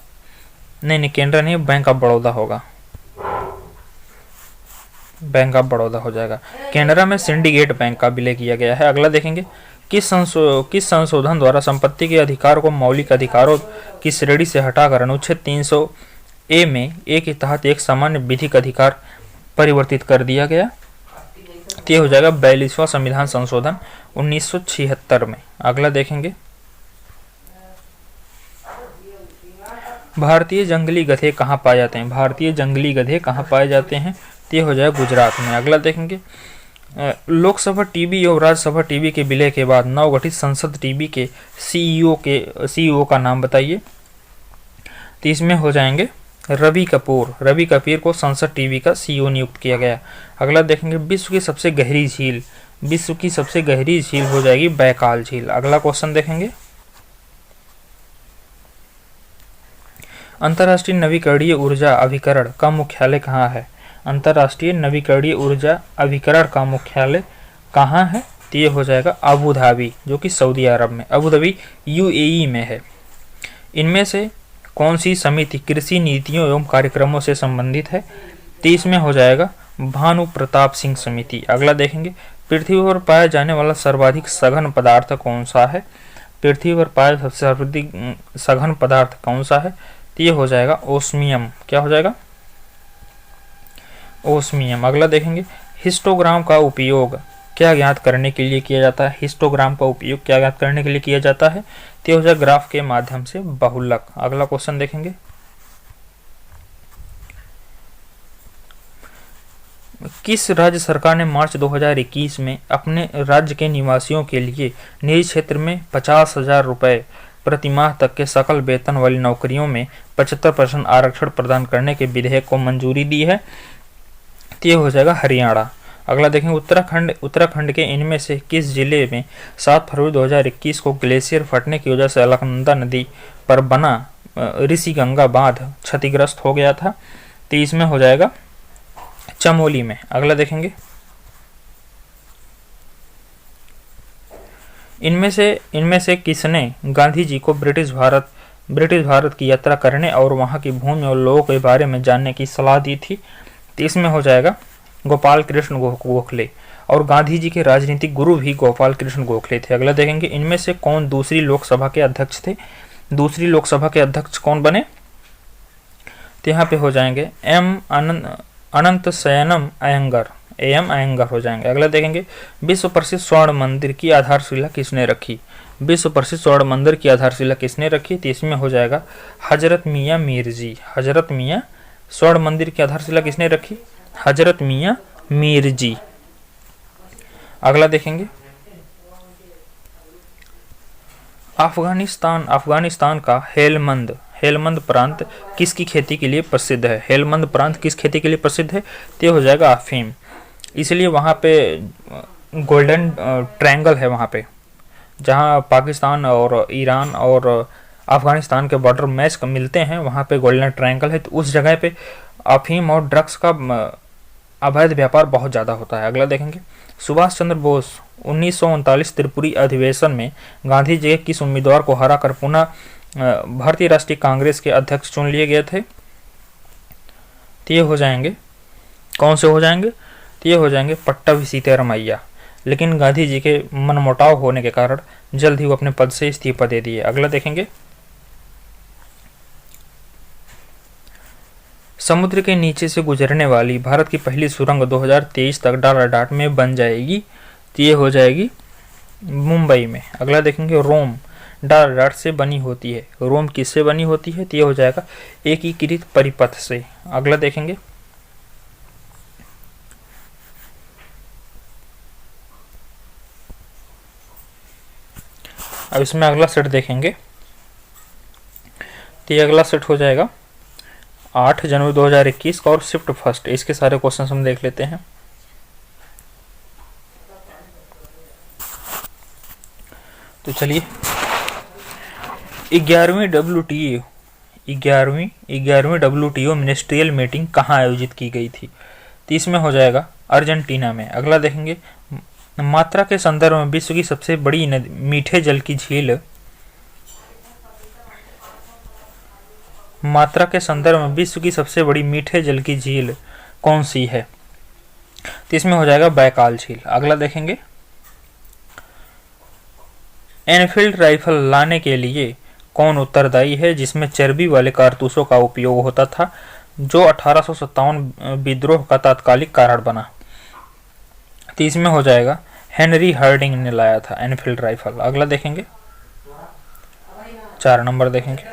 नहीं केनरा नहीं, बैंक ऑफ बड़ौदा होगा। बैंक ऑफ बड़ौदा हो जाएगा। केनरा में सिंडिकेट बैंक का विलय किया गया है। अगला देखेंगे किस संशोधन द्वारा संपत्ति के अधिकार को मौलिक अधिकारों की श्रेणी से हटाकर अनुच्छेद 300A में ए के तहत एक सामान्य विधिक अधिकार परिवर्तित कर दिया गया? ये हो जाएगा 42वां संविधान संशोधन 1976 में। अगला देखेंगे भारतीय जंगली गधे कहाँ पाए जाते हैं। भारतीय जंगली गधे कहाँ पाए जाते हैं? ये हो जाएगा गुजरात में। अगला देखेंगे लोकसभा टीवी और राज्यसभा टीवी के विलय के बाद नवगठित संसद टीवी के सीईओ का नाम बताइए। तो इसमें हो जाएंगे रवि कपूर को संसद टीवी का सीईओ नियुक्त किया गया। अगला देखेंगे विश्व की सबसे गहरी झील हो जाएगी बैकाल झील। अगला क्वेश्चन देखेंगे अंतर्राष्ट्रीय नवीकरणीय ऊर्जा अभिकरण का मुख्यालय कहाँ है। अंतर्राष्ट्रीय नवीकरणीय ऊर्जा अभिकरण का मुख्यालय कहाँ है? तो ये हो जाएगा अबू धाबी जो कि सऊदी अरब में, अबू धाबी यूएई में है। इनमें से कौन सी समिति कृषि नीतियों एवं कार्यक्रमों से संबंधित है? तो इसमें हो जाएगा भानु प्रताप सिंह समिति। अगला देखेंगे पृथ्वी पर पाया जाने वाला सर्वाधिक सघन पदार्थ कौन सा है। पृथ्वी पर पाया सबसे सर्वाधिक सघन पदार्थ कौन सा है? तो ये हो जाएगा ओस्मियम। क्या हो जाएगा? ओस्मियम। अगला देखेंगे हिस्टोग्राम का उपयोग क्या ज्ञात करने के लिए किया जाता है। हिस्टोग्राम का उपयोग क्या ज्ञात करने के लिए किया जाता है? तो हो जाएगा ग्राफ के माध्यम से बहुलक। अगला क्वेश्चन देखेंगे किस राज्य सरकार ने मार्च 2021 में अपने राज्य के निवासियों के लिए निजी क्षेत्र में 50,000 रुपये प्रतिमाह तक के सकल वेतन वाली नौकरियों में 75% आरक्षण प्रदान करने के विधेयक को मंजूरी दी है? तो ये हो जाएगा हरियाणा। अगला देखेंगे उत्तराखंड के इनमें से किस जिले में 7 फरवरी 2021 को ग्लेशियर फटने की वजह से अलकनंदा नदी पर बना ऋषि गंगा बांध क्षतिग्रस्त हो गया था। 23 में हो जाएगा चमोली में। अगला देखेंगे, इनमें से किसने गांधी जी को ब्रिटिश भारत की यात्रा करने और वहां की भूमि और लोगों के बारे में जानने की सलाह दी थी? तो इसमें हो जाएगा गोपाल कृष्ण गोखले, और गांधी जी के राजनीतिक गुरु भी गोपाल कृष्ण गोखले थे। अगला देखेंगे, इनमें से कौन दूसरी लोकसभा के अध्यक्ष थे? दूसरी लोकसभा के अध्यक्ष कौन बने? तो यहाँ पे हो जाएंगे एम अनंत शयनम अयंगर, एम अयंगर हो जाएंगे। अगला देखेंगे, विश्व प्रसिद्ध स्वर्ण मंदिर की आधारशिला किसने रखी? विश्व प्रसिद्ध स्वर्ण मंदिर की आधारशिला किसने रखी? तो इसमें हो जाएगा हजरत मियाँ मीर जी। हजरत मियाँ स्वर्ण मंदिर की आधारशिला किसने रखी? हजरत मियाँ मीर जी। अगला देखेंगे, अफगानिस्तान का हेलमंद प्रांत किसकी खेती के लिए प्रसिद्ध है? हेलमंद प्रांत किस खेती के लिए प्रसिद्ध है? तो हो जाएगा अफीम। इसलिए वहाँ पे गोल्डन ट्रायंगल है, वहाँ पे जहाँ पाकिस्तान और ईरान और अफगानिस्तान के बॉर्डर मैच मिलते हैं, वहाँ पे गोल्डन ट्रायंगल है। तो उस जगह पे अफीम और ड्रग्स का अवैध व्यापार बहुत ज़्यादा होता है। अगला देखेंगे, सुभाष चंद्र बोस 1939 त्रिपुरी अधिवेशन में गांधी जी के किस उम्मीदवार को हराकर पुनः भारतीय राष्ट्रीय कांग्रेस के अध्यक्ष चुन लिए गए थे? तो ये हो जाएंगे, कौन से हो जाएंगे? तो ये हो जाएंगे पट्टाभी सीतारामैया। लेकिन गांधी जी के मनमुटाव होने के कारण जल्द ही वो अपने पद से इस्तीफा दे दिए। अगला देखेंगे, समुद्र के नीचे से गुजरने वाली भारत की पहली सुरंग 2023 तक डालाडाट में बन जाएगी। तो ये हो जाएगी मुंबई में। अगला देखेंगे, रोम डालाडाट से बनी होती है। रोम किससे बनी होती है? तो ये हो जाएगा एकीकृत परिपथ से। अगला देखेंगे, अब इसमें अगला सेट देखेंगे, तो ये अगला सेट हो जाएगा 8 जनवरी 2021 का और शिफ्ट फर्स्ट। इसके सारे क्वेश्चन हम देख लेते हैं। तो चलिए, 11वीं WTO मिनिस्ट्रियल मीटिंग कहाँ आयोजित की गई थी? तो इसमें हो जाएगा अर्जेंटीना में। अगला देखेंगे, मात्रा के संदर्भ में विश्व की सबसे बड़ी मीठे जल की झील, मात्रा के संदर्भ में विश्व की सबसे बड़ी मीठे जल की झील कौन सी है? तो इसमें हो जाएगा बैकाल झील। अगला देखेंगे, एनफील्ड राइफल लाने के लिए कौन उत्तरदायी है जिसमें चर्बी वाले कारतूसों का उपयोग होता था, जो 1857 विद्रोह का तात्कालिक कारण बना? तो इसमें हो जाएगा हेनरी हार्डिंग ने लाया था एनफील्ड राइफल। अगला देखेंगे, 4 नंबर देखेंगे,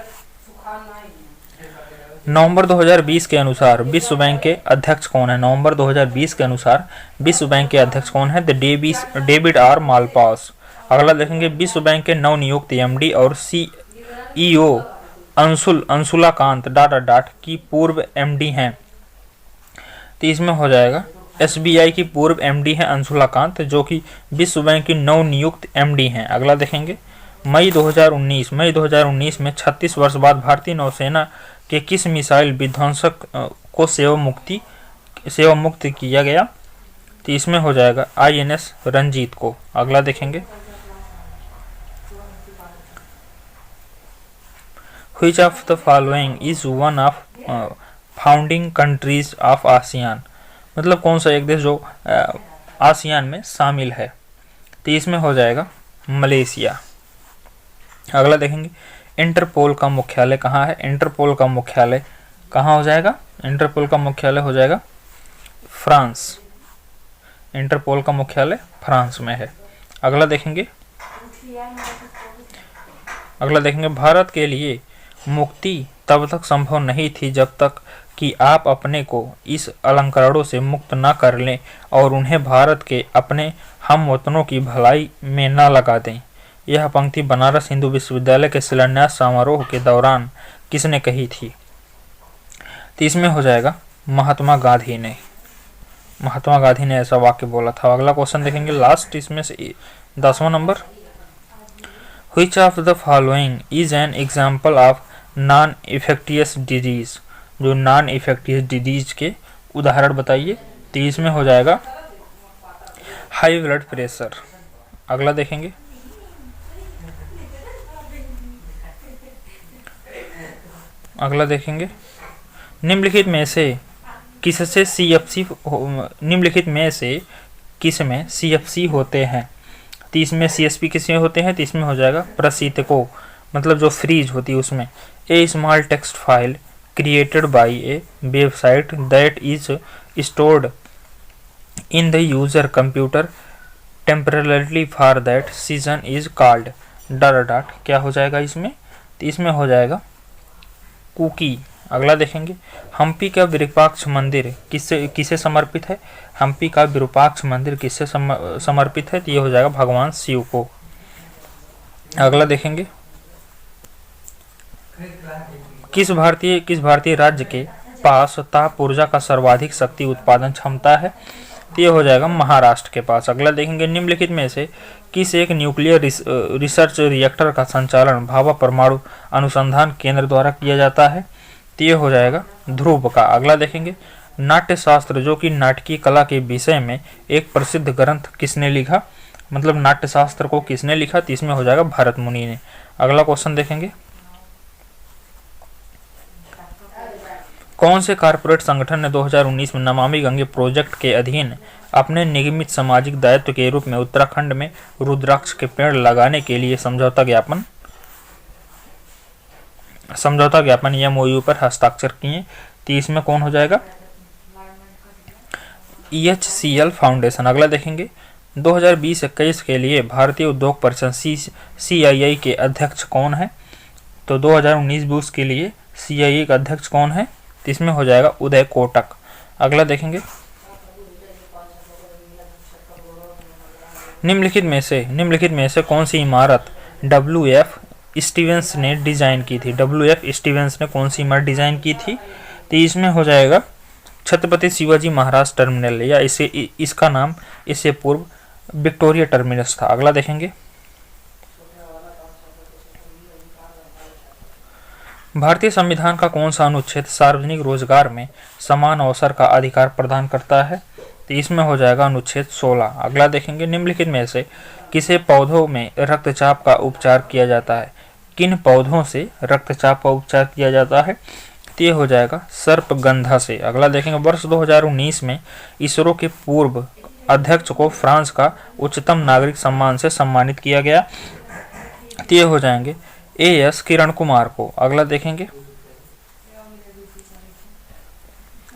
नवंबर 2020 के अनुसार विश्व बैंक के अध्यक्ष कौन है? नवंबर 2020 के अनुसार विश्व बैंक के अध्यक्ष कौन है? David R Malpass. अगला देखेंगे, विश्व बैंक के नवनियुक्त एमडी और सीईओ अंशुला कांत डाट की पूर्व एमडी हैं। तो इसमें हो जाएगा एसबीआई की पूर्व एमडी है अंशुला कांत, जो कि विश्व बैंक की नवनियुक्त एमडी हैं। अगला देखेंगे, मई 2019 में 36 वर्ष बाद भारतीय नौसेना के किस मिसाइल विध्वंसक को सेवामुक्त किया गया? तो इसमें हो जाएगा INS रंजीत को। अगला देखेंगे, which of the following is one of founding countries of ASEAN? मतलब कौन सा एक देश जो आसियान में शामिल है? तो इसमें हो जाएगा मलेशिया। अगला देखेंगे, इंटरपोल का मुख्यालय कहाँ है? इंटरपोल का मुख्यालय कहाँ हो जाएगा? इंटरपोल का मुख्यालय हो जाएगा फ्रांस। इंटरपोल का मुख्यालय फ्रांस में है। अगला देखेंगे, भारत के लिए मुक्ति तब तक संभव नहीं थी जब तक कि आप अपने को इस अलंकरणों से मुक्त न कर लें और उन्हें भारत के अपने हमवतनों की भलाई में न लगा दें। यह पंक्ति बनारस हिंदू विश्वविद्यालय के शिलान्यास समारोह के दौरान किसने कही थी? तो इसमें हो जाएगा महात्मा गांधी ने ऐसा वाक्य बोला था। अगला क्वेश्चन देखेंगे, लास्ट इसमें से 10वां number, which of the following is an example of non infectious disease, जो नॉन इन्फेक्टियस डिजीज के उदाहरण बताइए। तो इसमें हो जाएगा हाई ब्लड प्रेशर। अगला देखेंगे, निम्नलिखित में से किससे सीएफसी निम्नलिखित में से किस में सीएफसी होते हैं। तो इसमें सीएसपी किसमें होते हैं। तो इसमें हो जाएगा प्रशीतकों, मतलब जो फ्रीज होती है उसमें। A small text file created by a website that is stored in the user computer temporarily for that session is called dot. क्या हो जाएगा इसमें। तो इसमें हो जाएगा कुकी। अगला देखेंगे, हम्पी का विरूपाक्ष मंदिर किसे समर्पित है। हम्पी का विरूपाक्ष मंदिर किससे समर्पित है। तो ये हो जाएगा भगवान शिव को। अगला देखेंगे, किस भारतीय राज्य के पास ताप ऊर्जा का सर्वाधिक शक्ति उत्पादन क्षमता है। तो ये हो जाएगा महाराष्ट्र के पास। अगला देखेंगे, निम्नलिखित में से किस एक न्यूक्लियर रिसर्च रिएक्टर का संचालन भाभा परमाणु अनुसंधान केंद्र द्वारा किया जाता है। तो ये हो जाएगा ध्रुव का। अगला देखेंगे, नाट्य शास्त्र जो कि नाटकीय कला के विषय में एक प्रसिद्ध ग्रंथ किसने लिखा, मतलब नाट्य शास्त्र को किसने लिखा। तो इसमें हो जाएगा भरत मुनि ने। अगला क्वेश्चन देखेंगे, कौन से कॉर्पोरेट संगठन ने 2019 में नमामि गंगे प्रोजेक्ट के अधीन अपने निगमित सामाजिक दायित्व के रूप में उत्तराखंड में रुद्राक्ष के पेड़ लगाने के लिए समझौता ज्ञापन एमओयू पर हस्ताक्षर किए। तो इसमें कौन हो जाएगा, EHCL फाउंडेशन। अगला देखेंगे, 2020-21 के लिए भारतीय उद्योग परिषद CII के अध्यक्ष कौन है। तो 2019-20 के लिए CII का अध्यक्ष कौन है। तो इसमें हो जाएगा उदय कोटक। अगला देखेंगे, निम्नलिखित में से कौन सी इमारत WF स्टीवेंस ने डिजाइन की थी। WF स्टीवेंस ने कौन सी इमारत डिजाइन की थी। तो इसमें हो जाएगा छत्रपति शिवाजी महाराज टर्मिनल, या इसका नाम इससे पूर्व विक्टोरिया टर्मिनस था। अगला देखेंगे, भारतीय संविधान का कौन सा अनुच्छेद सार्वजनिक रोजगार में समान अवसर का अधिकार प्रदान करता है। तो इसमें हो जाएगा अनुच्छेद 16। अगला देखेंगे, निम्नलिखित में से किसे पौधों में रक्तचाप का उपचार किया जाता है। किन पौधों से रक्तचाप का उपचार किया जाता है। तो ये हो जाएगा सर्पगंधा से। अगला देखेंगे, वर्ष 2019 में इसरो के पूर्व अध्यक्ष को फ्रांस का उच्चतम नागरिक सम्मान से सम्मानित किया गया। तो ये हो जाएंगे AS किरण कुमार को। अगला देखेंगे,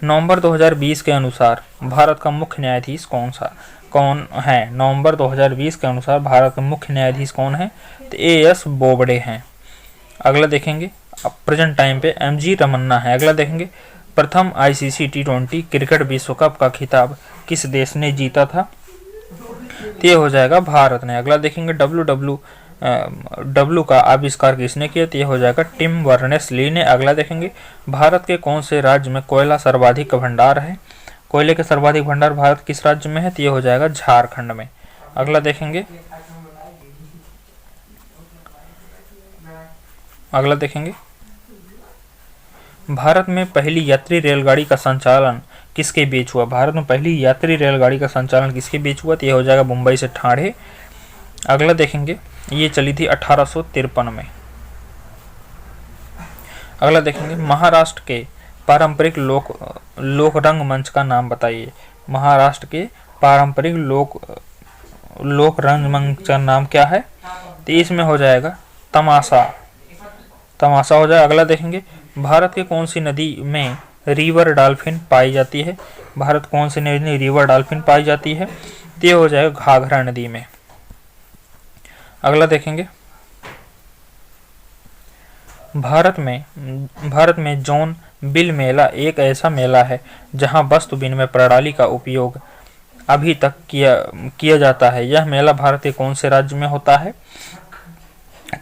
नवंबर 2020 के अनुसार भारत का मुख्य न्यायाधीश कौन है। नवंबर 2020 के अनुसार भारत का मुख्य न्यायाधीश कौन है। तो AS बोबडे हैं। अगला देखेंगे, प्रेजेंट टाइम पे MG रमन्ना है। अगला देखेंगे, प्रथम ICC T20 क्रिकेट विश्व कप का खिताब किस देश ने जीता था। तो ये हो जाएगा भारत ने। अगला देखेंगे, W का आविष्कार किसने किया। तो ये हो जाएगा टिम बर्नेस ली ने। अगला देखेंगे, भारत के कौन से राज्य में कोयला सर्वाधिक भंडार है। कोयले के सर्वाधिक भंडार भारत किस राज्य में है। तो ये हो जाएगा झारखंड में। अगला देखेंगे, भारत में पहली यात्री रेलगाड़ी का संचालन किसके बीच हुआ। भारत में पहली यात्री रेलगाड़ी का संचालन किसके बीच हुआ। तो ये हो जाएगा मुंबई से ठाणे। अगला देखेंगे, ये चली थी 1853 में। अगला देखेंगे, महाराष्ट्र के पारंपरिक लोक रंगमंच का नाम बताइए। महाराष्ट्र के पारंपरिक लोक रंगमंच का नाम क्या है। तो इसमें हो जाएगा तमाशा हो जाएगा। अगला देखेंगे, भारत के कौन सी नदी में रिवर डॉल्फिन पाई जाती है। भारत कौन सी नदी में रिवर डॉल्फिन पाई जाती है। तो ये हो जाएगा घाघरा नदी में। अगला देखेंगे, भारत में जॉन बिल मेला एक ऐसा मेला है जहां वस्तु विनिमय प्रणाली का उपयोग अभी तक किया जाता है। यह मेला भारत के कौन से राज्य में होता है।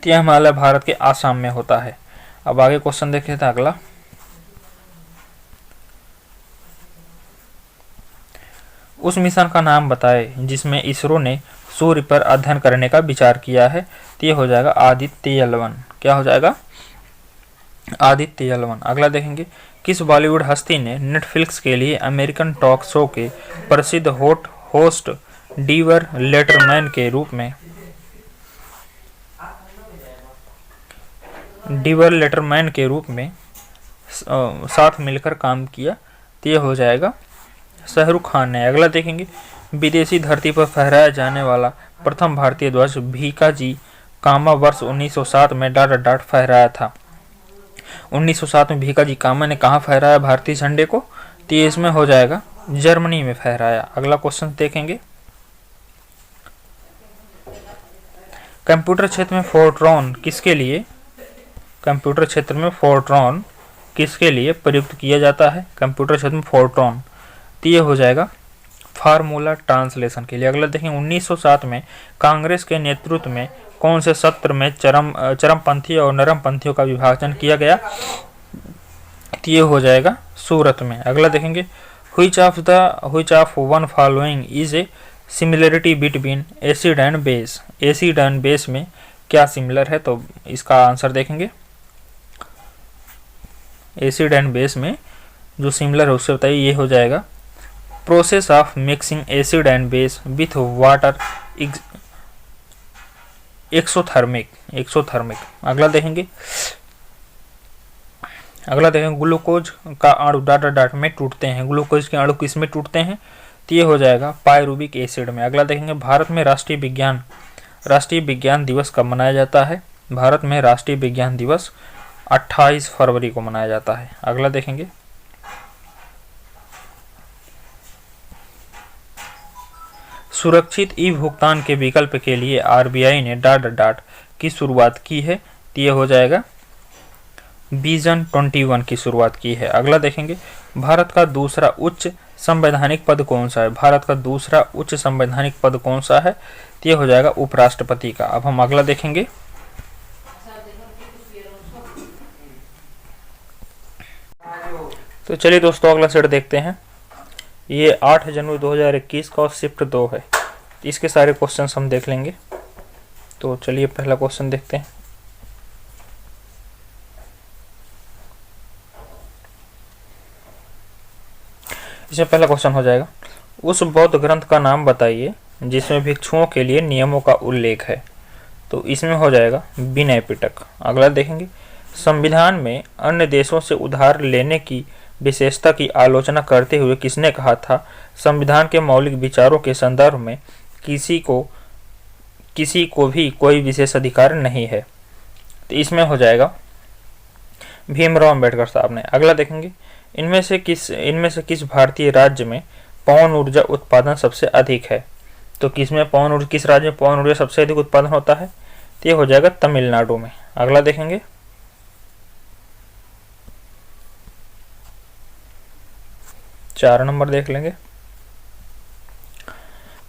यह मेला भारत के आसाम में होता है। अब आगे क्वेश्चन देख लेते हैं। अगला, उस मिशन का नाम बताए जिसमें इसरो ने सूर्य पर अध्ययन करने का विचार किया है। तो ये हो जाएगा आदित्य L1। क्या हो जाएगा, आदित्य यलवन। अगला देखेंगे, किस बॉलीवुड हस्ती ने नेटफ्लिक्स के लिए अमेरिकन टॉक शो के प्रसिद्ध होस्ट डीवर लेटरमैन के रूप में साथ मिलकर काम किया? तो ये हो जाएगा शाहरुख खान ने। अगला देखेंगे, विदेशी धरती पर फहराया जाने वाला प्रथम भारतीय ध्वज भीकाजी कामा वर्ष 1907 में डाट फहराया था। 1907 में भीकाजी कामा ने कहाँ फहराया भारतीय झंडे को? तो ये इसमें हो जाएगा जर्मनी में फहराया। अगला क्वेश्चन देखेंगे, कंप्यूटर क्षेत्र में फोर्ट्रॉन किसके लिए प्रयुक्त किया जाता है? कंप्यूटर क्षेत्र में फोर्ट्रॉन, तो ये हो जाएगा फार्मूला ट्रांसलेशन के लिए। अगला देखेंगे, 1907 में कांग्रेस के नेतृत्व में कौन से सत्र में चरमपंथी और नरमपंथियों का विभाजन किया गया? तो ये हो जाएगा सूरत में। अगला देखेंगे, which of one following is a similarity between acid and base? Acid and base में क्या सिमिलर है? तो इसका आंसर देखेंगे, एसिड एंड बेस में जो सिमिलर है उससे बताइए। ये हो जाएगा process of mixing acid and base with water exothermic. अगला देखेंगे, ग्लूकोज का अणु डाट में टूटते हैं। ग्लूकोज के अणु किस में टूटते हैं? तो ये हो जाएगा पायरुविक एसिड में। अगला देखेंगे, भारत में राष्ट्रीय विज्ञान दिवस कब मनाया जाता है? भारत में राष्ट्रीय विज्ञान दिवस 28 फरवरी को मनाया जाता है। अगला देखेंगे, सुरक्षित ई भुगतान के विकल्प के लिए आरबीआई ने डाट की शुरुआत की है? तो ये हो जाएगा विजन 21 की शुरुआत की है। अगला देखेंगे, भारत का दूसरा उच्च संवैधानिक पद कौन सा है? भारत का दूसरा उच्च संवैधानिक पद कौन सा है? तो ये हो जाएगा उपराष्ट्रपति का। अब हम अगला देखेंगे, तो चलिए दोस्तों अगला सेट देखते हैं। ये 8 जनवरी 2021 का और शिफ्ट 2 है। इसके सारे क्वेश्चंस हम देख लेंगे। तो चलिए पहला क्वेश्चन देखते हैं। इसमें पहला क्वेश्चन हो जाएगा, उस बौद्ध ग्रंथ का नाम बताइए जिसमें भिक्षुओं के लिए नियमों का उल्लेख है। तो इसमें हो जाएगा विनय पिटक। अगला देखेंगे, संविधान में अन्य देशों से उधार लेने की विशेषता की आलोचना करते हुए किसने कहा था, संविधान के मौलिक विचारों के संदर्भ में किसी को भी कोई विशेष अधिकार नहीं है। तो इसमें हो जाएगा भीमराव अम्बेडकर साहब ने। अगला देखेंगे, इनमें से किस भारतीय राज्य में पवन ऊर्जा उत्पादन सबसे अधिक है? तो किस राज्य में पवन ऊर्जा सबसे अधिक उत्पादन होता है? तो ये हो जाएगा तमिलनाडु में। अगला देखेंगे, चार नंबर देख लेंगे,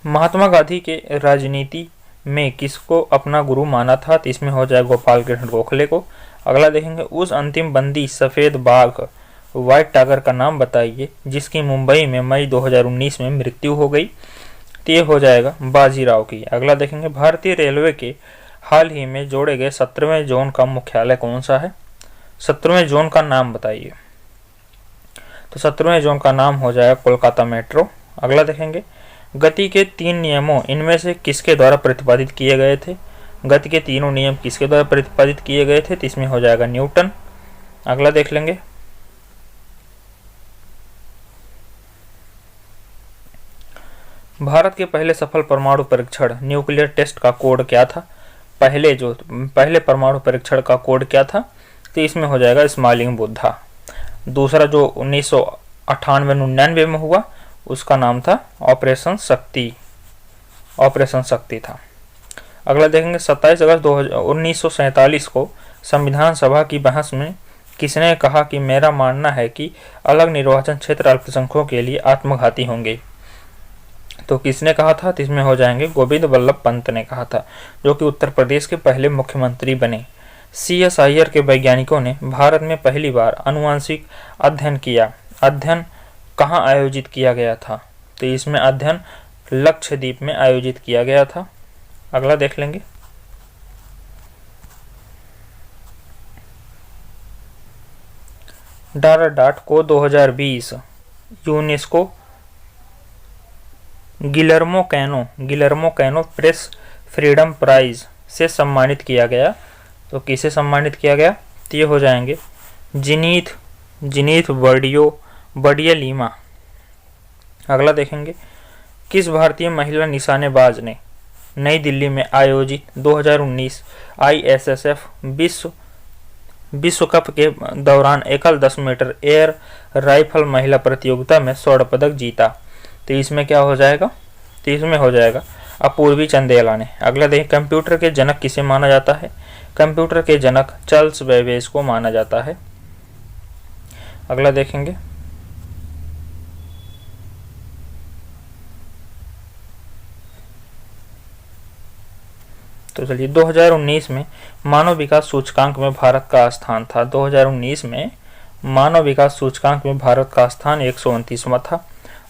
महात्मा गांधी के राजनीति में किसको अपना गुरु माना था? तो इसमें हो जाएगा गोपाल कृष्ण गोखले को। अगला देखेंगे, उस अंतिम बंदी सफेद बाघ व्हाइट टाइगर का नाम बताइए जिसकी मुंबई में मई 2019 में मृत्यु हो गई। तो ये हो जाएगा बाजीराव की। अगला देखेंगे, भारतीय रेलवे के हाल ही में जोड़े गए 17वें जोन का मुख्यालय कौन सा है? 17वें जोन का नाम बताइए। तो 17वें जोन का नाम हो जाएगा कोलकाता मेट्रो। अगला देखेंगे, गति के 3 नियमों इनमें से किसके द्वारा प्रतिपादित किए गए थे? गति के तीनों नियम किसके द्वारा प्रतिपादित किए गए थे? तो इसमें हो जाएगा न्यूटन। अगला देख लेंगे, भारत के पहले सफल परमाणु परीक्षण न्यूक्लियर टेस्ट का कोड क्या था? पहले परमाणु परीक्षण का कोड क्या था? तो इसमें हो जाएगा स्माइलिंग बुद्धा। दूसरा जो 1998-99 में हुआ उसका नाम था ऑपरेशन शक्ति था। अगला देखेंगे, 27 अगस्त 1947 को संविधान सभा की बहस में किसने कहा कि मेरा मानना है कि अलग निर्वाचन क्षेत्र अल्पसंख्यकों के लिए आत्मघाती होंगे? तो किसने कहा था? तो इसमें हो जाएंगे गोविंद वल्लभ पंत ने कहा था, जो कि उत्तर प्रदेश के पहले मुख्यमंत्री बने। CS अय्यर के वैज्ञानिकों ने भारत में पहली बार आनुवंशिक अध्ययन किया। अध्ययन कहाँ आयोजित किया गया था? तो इसमें अध्ययन लक्षद्वीप में आयोजित किया गया था। अगला देख लेंगे, डाराडाट को 2020 UNESCO Guillermo Cano press freedom prize से सम्मानित किया गया। तो किसे सम्मानित किया गया? तो ये हो जाएंगे जिनीथ बडिया लीमा। अगला देखेंगे, किस भारतीय महिला निशानेबाज ने नई दिल्ली में आयोजित 2019 ISSF विश्व कप के दौरान एकल 10 मीटर एयर राइफल महिला प्रतियोगिता में स्वर्ण पदक जीता? तो इसमें क्या हो जाएगा? तो इसमें हो जाएगा अपूर्वी चंदेला ने। अगला देखें, कंप्यूटर के जनक किसे माना जाता है? कंप्यूटर के जनक चार्ल्स बेबेज को माना जाता है। अगला देखेंगे, तो चलिए 2019 में मानव विकास सूचकांक में भारत का स्थान था। 2019 में मानव विकास सूचकांक में भारत का स्थान 129वां था।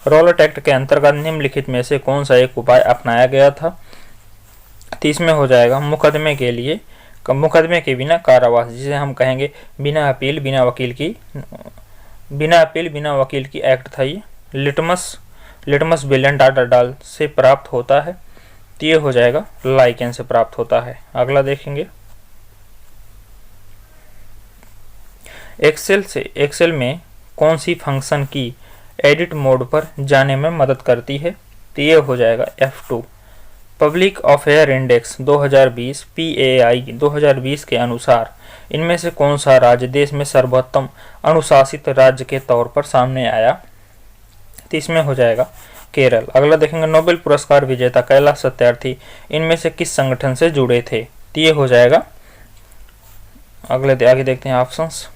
रॉलेट एक्ट के अंतर्गत निम्नलिखित में से कौन सा एक उपाय अपनाया गया था? तो इसमें हो जाएगा मुकदमे के बिना कारावास, जिसे हम कहेंगे बिना अपील बिना वकील की एक्ट था। ये लिटमस बिलियन डाटा डाल से प्राप्त होता है। तो ये हो जाएगा लाइकेन से प्राप्त होता है। अगला देखेंगे, एक्सेल में कौन सी फंक्शन की एडिट मोड पर जाने में मदद करती है? तो ये हो जाएगा F2। Public affair index 2020 PAI 2020 के अनुसार इनमें से कौन सा राज्य देश में सर्वोत्तम अनुशासित राज्य के तौर पर सामने आया? तो इसमें हो जाएगा केरल। अगला देखेंगे, नोबेल पुरस्कार विजेता कैलाश सत्यार्थी इनमें से किस संगठन से जुड़े थे? तो ये हो जाएगा, आगे देखते हैं ऑप्शंस।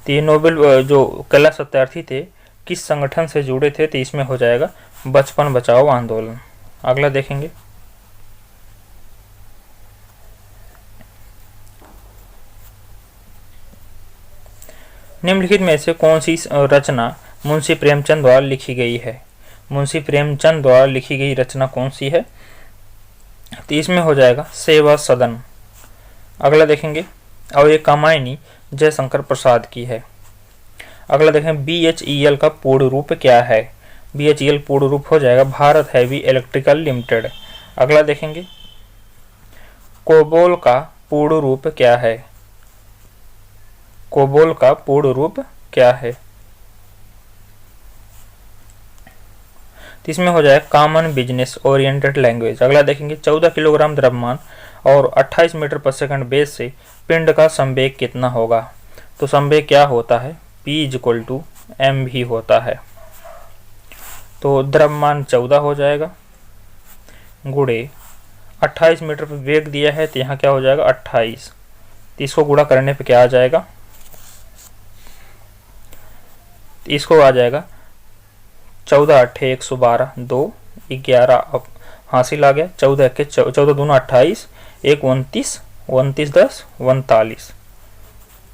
तो ये नोबेल जो कैलाश सत्यार्थी थे किस संगठन से जुड़े थे? तो इसमें हो जाएगा बचपन बचाओ आंदोलन। अगला देखेंगे, निम्नलिखित में से कौन सी रचना मुंशी प्रेमचंद द्वारा लिखी गई है? मुंशी प्रेमचंद द्वारा लिखी गई रचना कौन सी है? तो इसमें हो जाएगा सेवा सदन। अगला देखेंगे, और ये कामायनी जयशंकर प्रसाद की है। अगला देखें, BHEL का पूर्ण रूप क्या है? BHEL पूर्ण रूप हो जाएगा भारत हैवी इलेक्ट्रिकल लिमिटेड। अगला देखेंगे, कोबोल का पूर्ण रूप क्या है? कोबोल का पूर्ण रूप क्या है? इसमें हो जाएगा कॉमन बिजनेस ओरिएंटेड लैंग्वेज। अगला देखेंगे, 14 किलोग्राम द्रव्यमान और 28 मीटर पर सेकंड वेग से पिंड का संवेग कितना होगा? तो संवेग क्या होता है? P = mv होता है। तो द्रव्यमान 14 हो जाएगा गुणे 28 मीटर पर वेग दिया है, तो यहाँ क्या हो जाएगा 28। तो इसको गुणा करने पे क्या आ जाएगा? इसको आ जाएगा 14 × 8 = 112, 2 11 अब हासिल आ गया। 14 के 14 दूना 28, 1 29, 29 10 39,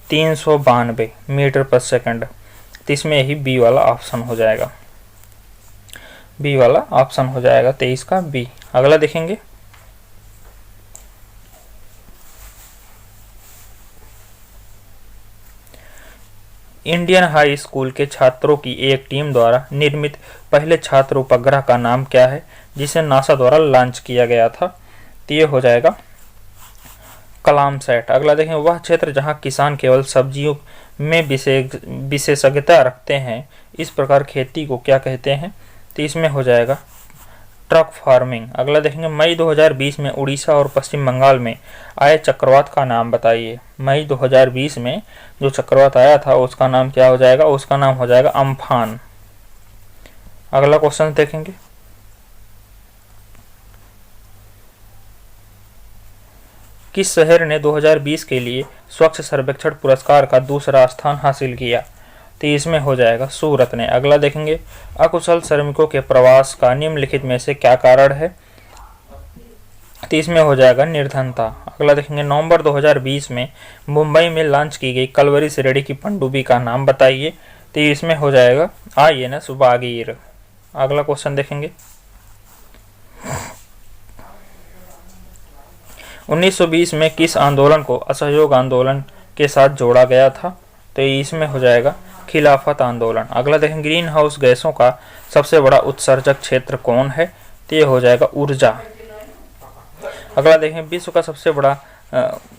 392 मीटर पर सेकंड। तो इसमें ही बी वाला ऑप्शन हो जाएगा, बी वाला ऑप्शन हो जाएगा 23 का बी। अगला देखेंगे, इंडियन हाई स्कूल के छात्रों की एक टीम द्वारा निर्मित पहले छात्र उपग्रह का नाम क्या है जिसे नासा द्वारा लॉन्च किया गया था? तो ये हो जाएगा कलाम सेट। अगला देखें, वह क्षेत्र जहां किसान केवल सब्जियों में विशेषज्ञता रखते हैं, इस प्रकार खेती को क्या कहते हैं? तो इसमें हो जाएगा ट्रक फार्मिंग। अगला देखेंगे, मई 2020 में उड़ीसा और पश्चिम बंगाल में आए चक्रवात का नाम बताइए। मई 2020 में जो चक्रवात आया था उसका नाम क्या हो जाएगा? उसका नाम हो जाएगा अम्फान। अगला क्वेश्चन देखेंगे, किस शहर ने 2020 के लिए स्वच्छ सर्वेक्षण पुरस्कार का दूसरा स्थान हासिल किया? तो इसमें हो जाएगा सूरत ने। अगला देखेंगे, अकुशल श्रमिकों के प्रवास का निम्नलिखित में से क्या कारण है? तो इसमें हो जाएगा निर्धनता। अगला देखेंगे, नवंबर 2020 में मुंबई में लॉन्च की गई कलवरी श्रेणी की पनडुब्बी का नाम बताइए। तो इसमें हो जाएगा INS बागीर। अगला क्वेश्चन देखेंगे, 1920 में किस आंदोलन को असहयोग आंदोलन के साथ जोड़ा गया था? तो इसमें हो जाएगा खिलाफत आंदोलन। अगला देखें, ग्रीन हाउस गैसों का सबसे बड़ा उत्सर्जक क्षेत्र कौन है? तो ये हो जाएगा ऊर्जा। अगला देखें, विश्व का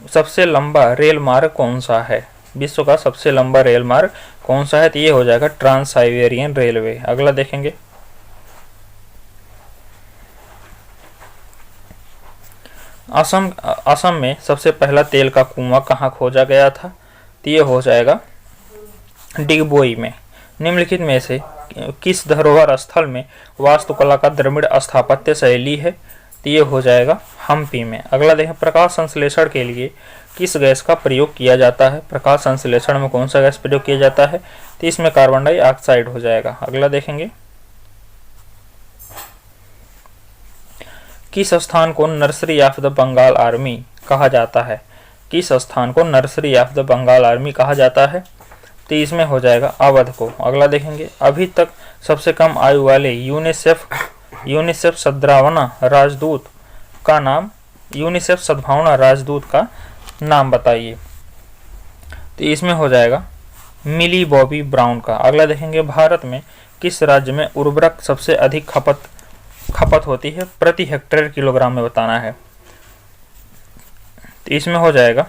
सबसे लंबा रेल मार्ग कौन सा है? विश्व का सबसे लंबा रेल मार्ग कौन सा है? तो ये हो जाएगा ट्रांस साइबेरियन रेलवे। अगला देखेंगे, असम में सबसे पहला तेल का कुआं कहाँ खोजा गया था? तो ये हो जाएगा डिगबोई में। निम्नलिखित में से किस धरोहर स्थल में वास्तुकला का द्रविड़ स्थापत्य शैली है? तो ये हो जाएगा हम्पी में। अगला देखें, प्रकाश संश्लेषण के लिए किस गैस का प्रयोग किया जाता है? प्रकाश संश्लेषण में कौन सा गैस प्रयोग किया जाता है? तो इसमें कार्बन डाइऑक्साइड हो जाएगा। अगला देखेंगे, किस स्थान को nursery of the Bengal army कहा जाता है? किस स्थान को nursery of the Bengal army कहा जाता है? तो इसमें हो जाएगा अवध को। अगला देखेंगे, अभी तक सबसे कम आयु वाले यूनिसेफ सद्भावना राजदूत का नाम बताइए। तो इसमें हो जाएगा मिली बॉबी ब्राउन का। अगला देखेंगे, भारत में किस राज्य में उर्वरक सबसे अधिक खपत होती है? प्रति हेक्टेयर किलोग्राम में बताना है। तो इसमें हो जाएगा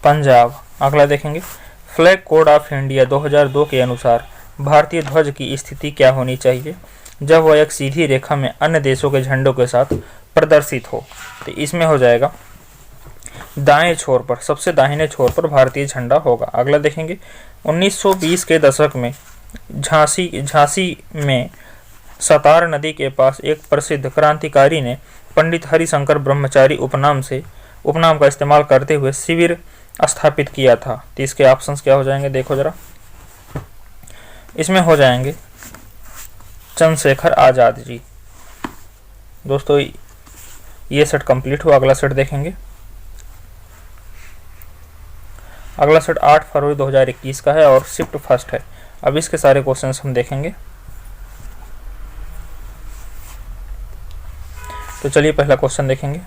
पंजाब। अगला देखेंगे, फ्लैग कोड ऑफ इंडिया 2002 के अनुसार भारतीय ध्वज की स्थिति क्या होनी चाहिए जब वह एक सीधी रेखा में अन्य देशों के झंडों के साथ प्रदर्शित हो? तो इसमें हो जाएगा दाएं छोर पर, सबसे दाहिने छोर पर भारतीय झंडा होगा। अगला देखेंगे, 1920 के दशक में झांसी में सतार नदी के पास एक प्रसिद्ध क्रांतिकारी ने पंडित हरिशंकर ब्रह्मचारी उपनाम का इस्तेमाल करते हुए शिविर स्थापित किया था। तो इसके ऑप्शंस क्या हो जाएंगे, देखो जरा। इसमें हो जाएंगे चंद्रशेखर आजाद जी। दोस्तों ये सेट कंप्लीट हुआ। अगला सेट देखेंगे, अगला सेट 8 फरवरी 2021 का है और शिफ्ट फर्स्ट है। अब इसके सारे क्वेश्चंस हम देखेंगे। तो चलिए पहला क्वेश्चन देखेंगे,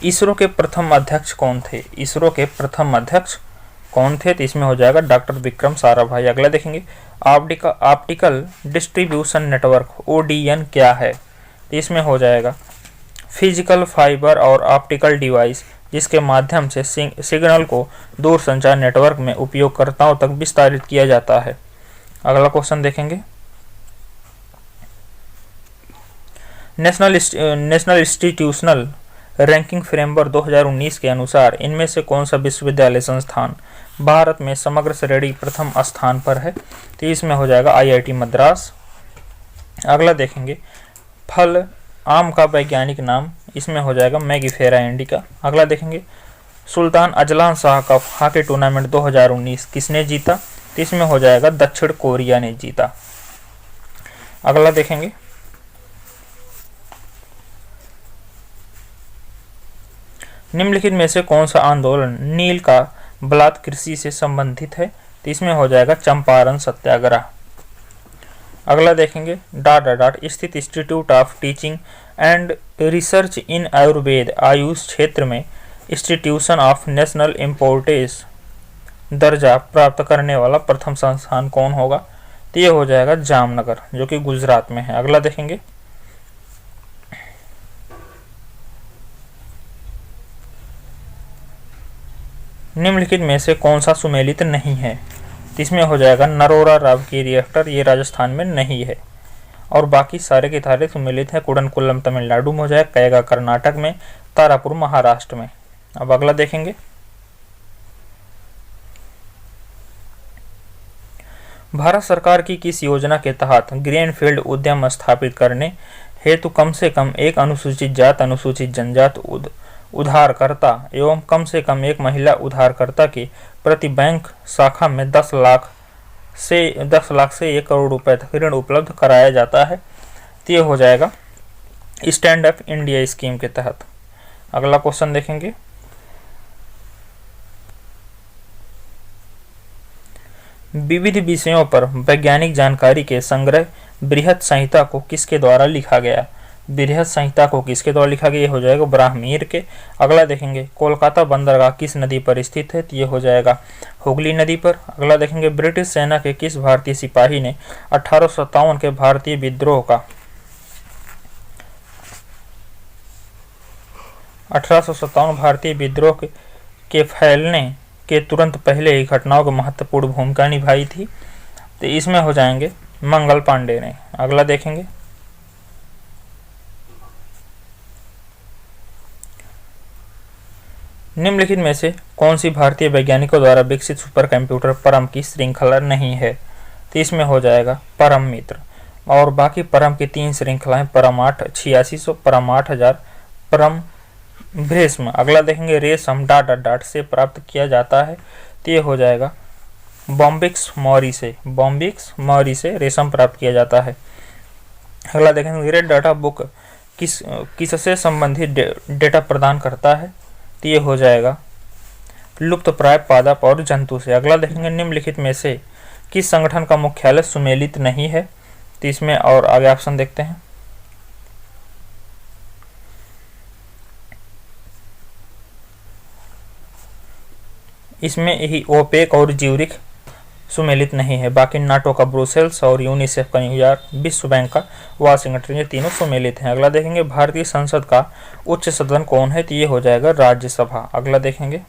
इसरो के प्रथम अध्यक्ष कौन थे? इसरो के प्रथम अध्यक्ष कौन थे? तो इसमें हो जाएगा डॉक्टर विक्रम साराभाई। अगला देखेंगे, ऑप्टिकल डिस्ट्रीब्यूशन नेटवर्क ODN क्या है? तो इसमें हो जाएगा फिजिकल फाइबर और ऑप्टिकल डिवाइस जिसके माध्यम से सिग्नल को दूरसंचार नेटवर्क में उपयोगकर्ताओं तक विस्तारित किया जाता है। अगला क्वेश्चन देखेंगे, नेशनल इंस्टीट्यूशनल रैंकिंग फ्रेमवर्क 2019 के अनुसार इनमें से कौन सा विश्वविद्यालय संस्थान भारत में समग्र श्रेणी प्रथम स्थान पर है? तो इसमें हो जाएगा IIT मद्रास। अगला देखेंगे, फल आम का वैज्ञानिक नाम, इसमें हो जाएगा मैगीफेरा इंडिका। अगला देखेंगे, Sultan Azlan Shah cup hockey tournament 2019 किसने जीता? तो इसमें हो जाएगा दक्षिण कोरिया ने जीता। अगला देखेंगे, निम्नलिखित में से कौन सा आंदोलन नील का बलात् कृषि से संबंधित है? तो इसमें हो जाएगा चंपारण सत्याग्रह। अगला देखेंगे, स्थित institute of teaching and research इन आयुर्वेद आयुष क्षेत्र में इंस्टीट्यूशन ऑफ नेशनल इम्पोर्टेंस दर्जा प्राप्त करने वाला प्रथम संस्थान कौन होगा? तो ये हो जाएगा जामनगर जो कि गुजरात में है। अगला देखेंगे, निम्नलिखित में से कौन सा सुमेलित नहीं है? तो इसमें हो जाएगा नरोरा रावकी रिएक्टर, ये राजस्थान में नहीं है और बाकी सारे के सारे सुमेलित है। कुडनकुलम तमिलनाडु में हो जाएगा, कैगा कर्नाटक में, तारापुर महाराष्ट्र में। अब अगला देखेंगे, भारत सरकार की किस योजना के तहत ग्रीनफील्ड उद्यम स्थापित करने हेतु कम से कम एक अनुसूचित जात अनुसूचित जनजात उधारकर्ता एवं कम से कम एक महिला उधारकर्ता की प्रति बैंक शाखा में 10 लाख से 1 करोड़ रुपए तक ऋण उपलब्ध कराया जाता है? तो ये हो जाएगा स्टैंड अप इंडिया स्कीम के तहत। अगला क्वेश्चन देखेंगे, विविध विषयों पर वैज्ञानिक जानकारी के संग्रह बृहत संहिता को किसके द्वारा लिखा गया? बृहत संहिता को किसके द्वारा लिखा गया? ये हो जाएगा ब्राह्मीर के। अगला देखेंगे कोलकाता बंदरगाह किस नदी पर स्थित है? तो ये हो जाएगा हुगली नदी पर। अगला देखेंगे ब्रिटिश सेना के किस भारतीय सिपाही ने 1857 के भारतीय विद्रोह का 1857 भारतीय विद्रोह के फैलने के तुरंत पहले ही घटनाओं की महत्वपूर्ण भूमिका निभाई थी? तो इसमें हो जाएंगे मंगल पांडे ने। अगला देखेंगे निम्नलिखित में से कौन सी भारतीय वैज्ञानिकों द्वारा विकसित सुपर कंप्यूटर परम की श्रृंखला नहीं है? तो इसमें हो जाएगा परम मित्र। और बाकी परम की 3 श्रृंखलाएं परम 8 8600, परम 8000, परम भ्रेष्म। अगला देखेंगे रेशम डॉट डॉट डॉट से प्राप्त किया जाता है। तो ये हो जाएगा बॉम्बिक्स मौरी से रेशम प्राप्त किया जाता है। अगला देखेंगे रेड डाटा बुक किससे संबंधित डेटा प्रदान करता है? तो ये हो जाएगा लुप्त प्राय पादप और जंतु से। अगला देखेंगे निम्नलिखित में से किस संगठन का मुख्यालय सुमेलित नहीं है? तो इसमें और आगे ऑप्शन देखते हैं। इसमें यही ओपेक और ज्यूरिख सुमेलित नहीं है। बाकी नाटो का ब्रुसेल्स और यूनिसेफ का न्यूयॉर्क, विश्व बैंक का वाशिंगटन, ये तीनों सुमेलित हैं। अगला देखेंगे भारतीय संसद का उच्च सदन कौन है? तो ये हो जाएगा राज्यसभा। अगला देखेंगे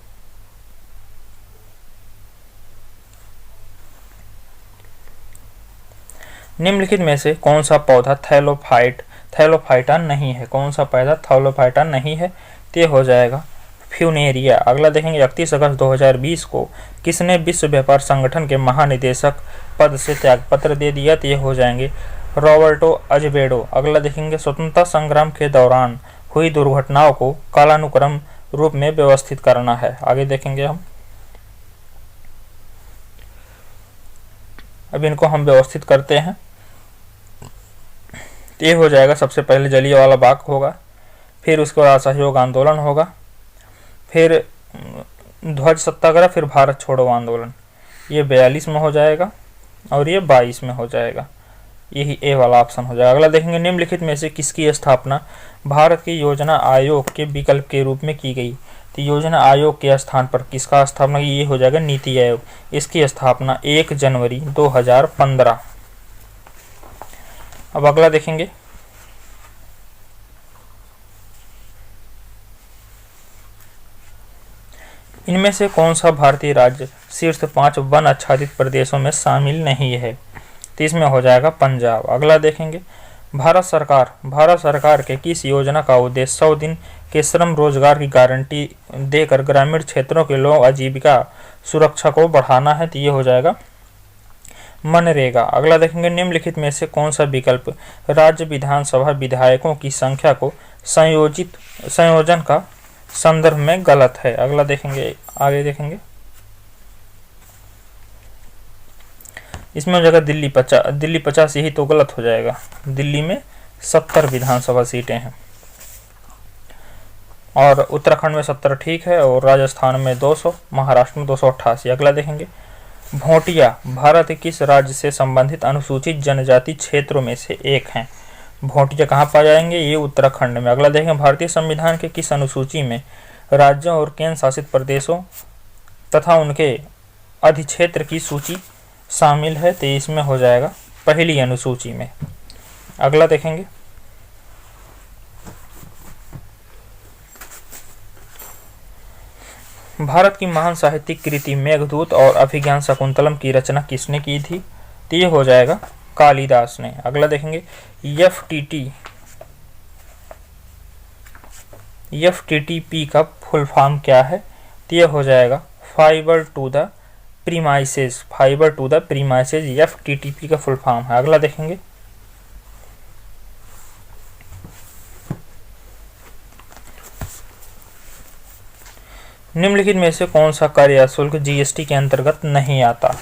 निम्नलिखित में से कौन सा पौधा थैलोफाइटा नहीं है? कौन सा पौधा थैलोफाइटा नहीं है? तो ये हो जाएगा फ्यूनेरिया। अगला देखेंगे 31 अगस्त 2020 को किसने विश्व व्यापार संगठन के महानिदेशक पद से त्यागपत्र दे दिया? तो ये हो जाएंगे रॉबर्टो अजबेडो। अगला देखेंगे स्वतंत्रता संग्राम के दौरान हुई दुर्घटनाओं को कालानुक्रम रूप में व्यवस्थित करना है। आगे देखेंगे हम। अब इनको हम व्यवस्थित करते हैं। ये हो जाएगा सबसे पहले जलियांवाला बाग होगा, फिर उसके बाद असहयोग आंदोलन होगा, फिर ध्वज सत्याग्रह, फिर भारत छोड़ो आंदोलन। ये 42 में हो जाएगा और ये 22 में हो जाएगा। यही ए वाला ऑप्शन हो जाएगा। अगला देखेंगे निम्नलिखित में से किसकी स्थापना भारत के योजना आयोग के विकल्प के रूप में की गई? तो योजना आयोग के स्थान पर किसका स्थापना की? ये हो जाएगा नीति आयोग। इसकी स्थापना 1 जनवरी 2015। अब अगला देखेंगे इनमें से कौन सा भारतीय राज्य शीर्ष 5 वन आच्छादित प्रदेशों में शामिल नहीं है? तो इसमें हो जाएगा पंजाब। अगला देखेंगे भारत सरकार के किस योजना का उद्देश्य 100 दिन के श्रम रोजगार की गारंटी देकर ग्रामीण क्षेत्रों के लोग आजीविका सुरक्षा को बढ़ाना है? तो ये हो जाएगा मनरेगा। अगला देखेंगे निम्नलिखित में से कौन सा विकल्प राज्य विधानसभा विधायकों की संख्या को संयोजन का संदर्भ में गलत है? अगला देखेंगे, आगे देखेंगे। इसमें हो जाएगा दिल्ली 50, यही तो गलत हो जाएगा। दिल्ली में 70 विधानसभा सीटें हैं और उत्तराखंड में 70 ठीक है, और राजस्थान में 200, महाराष्ट्र में 288। अगला देखेंगे भोटिया भारत के किस राज्य से संबंधित अनुसूचित जनजाति क्षेत्रों में से एक हैं? भोटिया कहाँ पाए जाएंगे? ये उत्तराखंड में। अगला देखेंगे भारतीय संविधान के किस अनुसूची में राज्यों और केंद्र शासित प्रदेशों तथा उनके अधिक्षेत्र की सूची शामिल है? तो इसमें हो जाएगा पहली अनुसूची में। अगला देखेंगे भारत की महान साहित्यिक कृति मेघदूत और अभिज्ञान शकुंतलम की रचना किसने की थी? तो ये हो जाएगा कालिदास ने। अगला देखेंगे एफटीटीपी का फुल फॉर्म क्या है? तो ये हो जाएगा फाइबर टू द प्रीमाइसेस एफटीटीपी का फुल फॉर्म है। अगला देखेंगे निम्नलिखित में से कौन सा कर या शुल्क जीएसटी के अंतर्गत नहीं आता?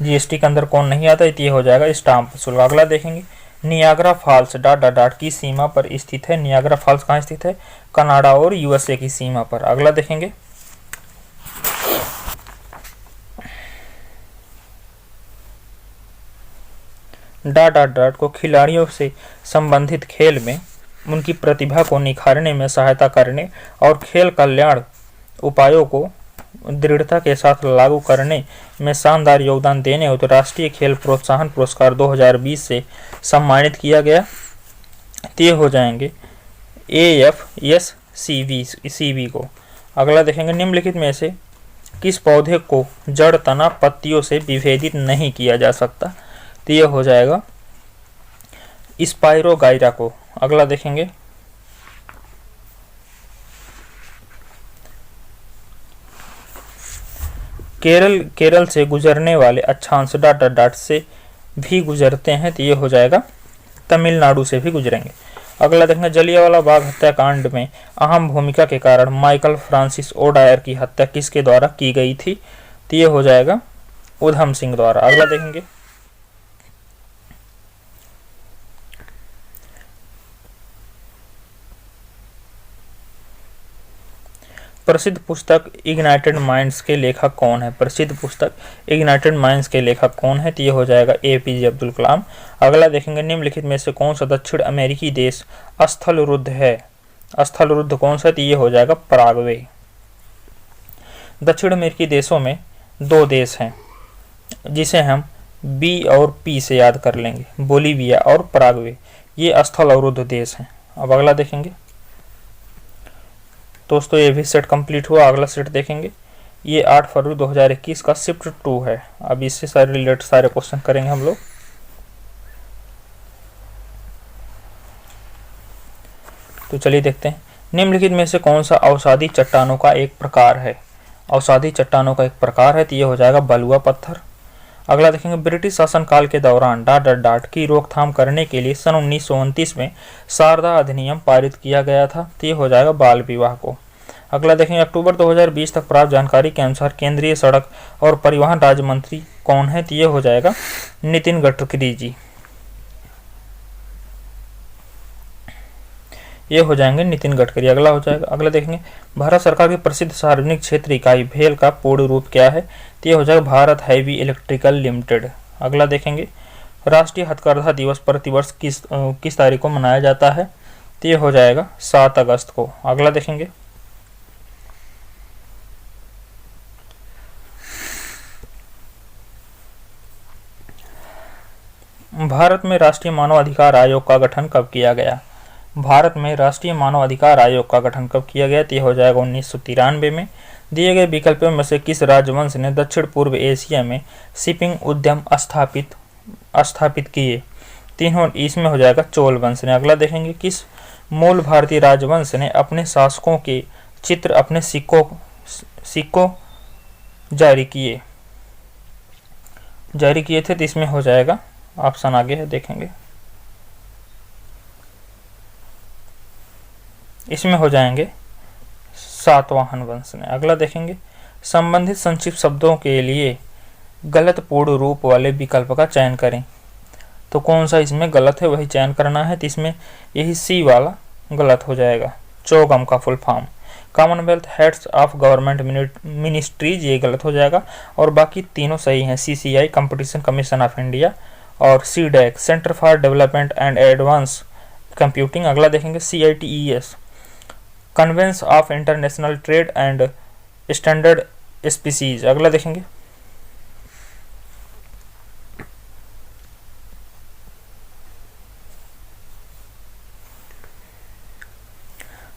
जीएसटी के अंदर कौन नहीं आता? ये हो जाएगा स्टाम्प शुल्क। अगला देखेंगे Niagara Falls dot dot dot की सीमा पर स्थित है। नियाग्रा फॉल्स कहाँ स्थित है? कनाडा और यूएसए की सीमा पर। अगला देखेंगे डॉट डॉट डॉट को खिलाड़ियों से संबंधित खेल में उनकी प्रतिभा को निखारने में सहायता करने और खेल कल्याण उपायों को दृढ़ता के साथ लागू करने में शानदार योगदान देने हेतु राष्ट्रीय खेल प्रोत्साहन पुरस्कार 2020 से सम्मानित किया गया। ये हो जाएंगे AFSCB को। अगला देखेंगे, निम्नलिखित में से किस पौधे को जड़ तना पत्तियों से विभेदित नहीं किया जा सकता? तो ये हो जाएगा स्पाइरोगाइरा को। अगला देखेंगे, केरल से गुजरने वाले अक्षांश डॉट डॉट डॉट से भी गुजरते हैं, तो ये हो जाएगा तमिलनाडु से भी गुजरेंगे। अगला देखेंगे, जलियांवाला बाग हत्याकांड में अहम भूमिका के कारण माइकल फ्रांसिस ओडायर की हत्या किसके द्वारा की गई थी? तो ये हो जाएगा उधम सिंह द्वारा। अगला देखेंगे, प्रसिद्ध पुस्तक इग्नाइटेड माइंड्स के लेखक कौन है? प्रसिद्ध पुस्तक इग्नाइटेड माइंड्स के लेखक कौन है? तो ये हो जाएगा APJ अब्दुल कलाम। अगला देखेंगे, निम्नलिखित में से कौन सा दक्षिण अमेरिकी देश स्थलरुद्ध है? स्थलरुद्ध कौन सा? तो ये हो जाएगा पराग्वे। दक्षिण अमेरिकी देशों में 2 देश हैं जिसे हम B और P से याद कर लेंगे, बोलीविया और पराग्वे। ये स्थलरुद्ध देश हैं। अब अगला देखेंगे दोस्तों, ये भी सेट कंप्लीट हुआ। अगला सेट देखेंगे, ये 8 फरवरी 2021 का शिफ्ट 2 है। अब इससे सारे रिलेटेड सारे क्वेश्चन करेंगे हम लोग। तो चलिए देखते हैं, निम्नलिखित में से कौन सा औषधि चट्टानों का एक प्रकार है? औषधि चट्टानों का एक प्रकार है, तो ये हो जाएगा बलुआ पत्थर। अगला देखेंगे, ब्रिटिश शासनकाल के दौरान डॉट डॉट डॉट की रोकथाम करने के लिए सन 1929 में शारदा अधिनियम पारित किया गया था, तो ये हो जाएगा बाल विवाह को। अगला देखेंगे, अक्टूबर 2020 तक प्राप्त जानकारी के अनुसार केंद्रीय सड़क और परिवहन राज्य मंत्री कौन है? तो ये हो जाएगा नितिन गडकरी जी। ये हो जाएंगे नितिन गडकरी। अगला हो जाएगा, अगला देखेंगे, भारत सरकार की प्रसिद्ध सार्वजनिक क्षेत्र इकाई भेल का पूर्ण रूप क्या है? तो ये हो जाएगा भारत हैवी इलेक्ट्रिकल लिमिटेड। अगला देखेंगे, राष्ट्रीय हथकरघा दिवस प्रतिवर्ष किस तारीख को मनाया जाता है? तो ये हो जाएगा 7 अगस्त को। अगला देखेंगे, भारत में राष्ट्रीय मानव अधिकार आयोग का गठन कब किया गया? भारत में राष्ट्रीय मानव अधिकार आयोग का गठन कब किया गया? तो यह हो जाएगा 1993 में। दिए गए विकल्पों में से किस राजवंश ने दक्षिण पूर्व एशिया में शिपिंग उद्यम स्थापित किए? तीनों इसमें हो जाएगा चोल वंश ने। अगला देखेंगे, किस मूल भारतीय राजवंश ने अपने शासकों के चित्र अपने सिक्कों जारी किए थे? तो इसमें हो जाएगा, ऑप्शन आगे है देखेंगे, इसमें हो जाएंगे सातवाहन वंश ने। अगला देखेंगे, संबंधित संक्षिप्त शब्दों के लिए गलत पूर्ण रूप वाले विकल्प का चयन करें। तो कौन सा इसमें गलत है वही चयन करना है। तो इसमें यही सी वाला गलत हो जाएगा। चोगम का full form Commonwealth heads of government ministries, ये गलत हो जाएगा। और बाकी तीनों सही हैं। CCI competition commission of India और CDAC centre for development and advance computing. अगला देखेंगे, CITES convention of international trade and standard species. अगला देखेंगे,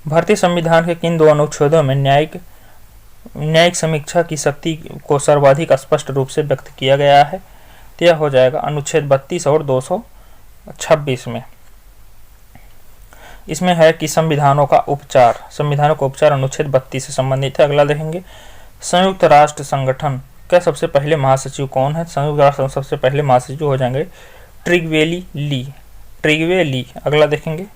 भारतीय संविधान के किन 2 अनुच्छेदों में न्यायिक समीक्षा की शक्ति को सर्वाधिक स्पष्ट रूप से व्यक्त किया गया है? तो यह हो जाएगा अनुच्छेद 32 और 226 में। इसमें है कि संविधानों का उपचार अनुच्छेद 32 से संबंधित है। अगला देखेंगे, संयुक्त राष्ट्र संगठन के सबसे पहले महासचिव कौन है? संयुक्त राष्ट्र सबसे पहले महासचिव हो जाएंगे ट्रिगवे ली। अगला देखेंगे,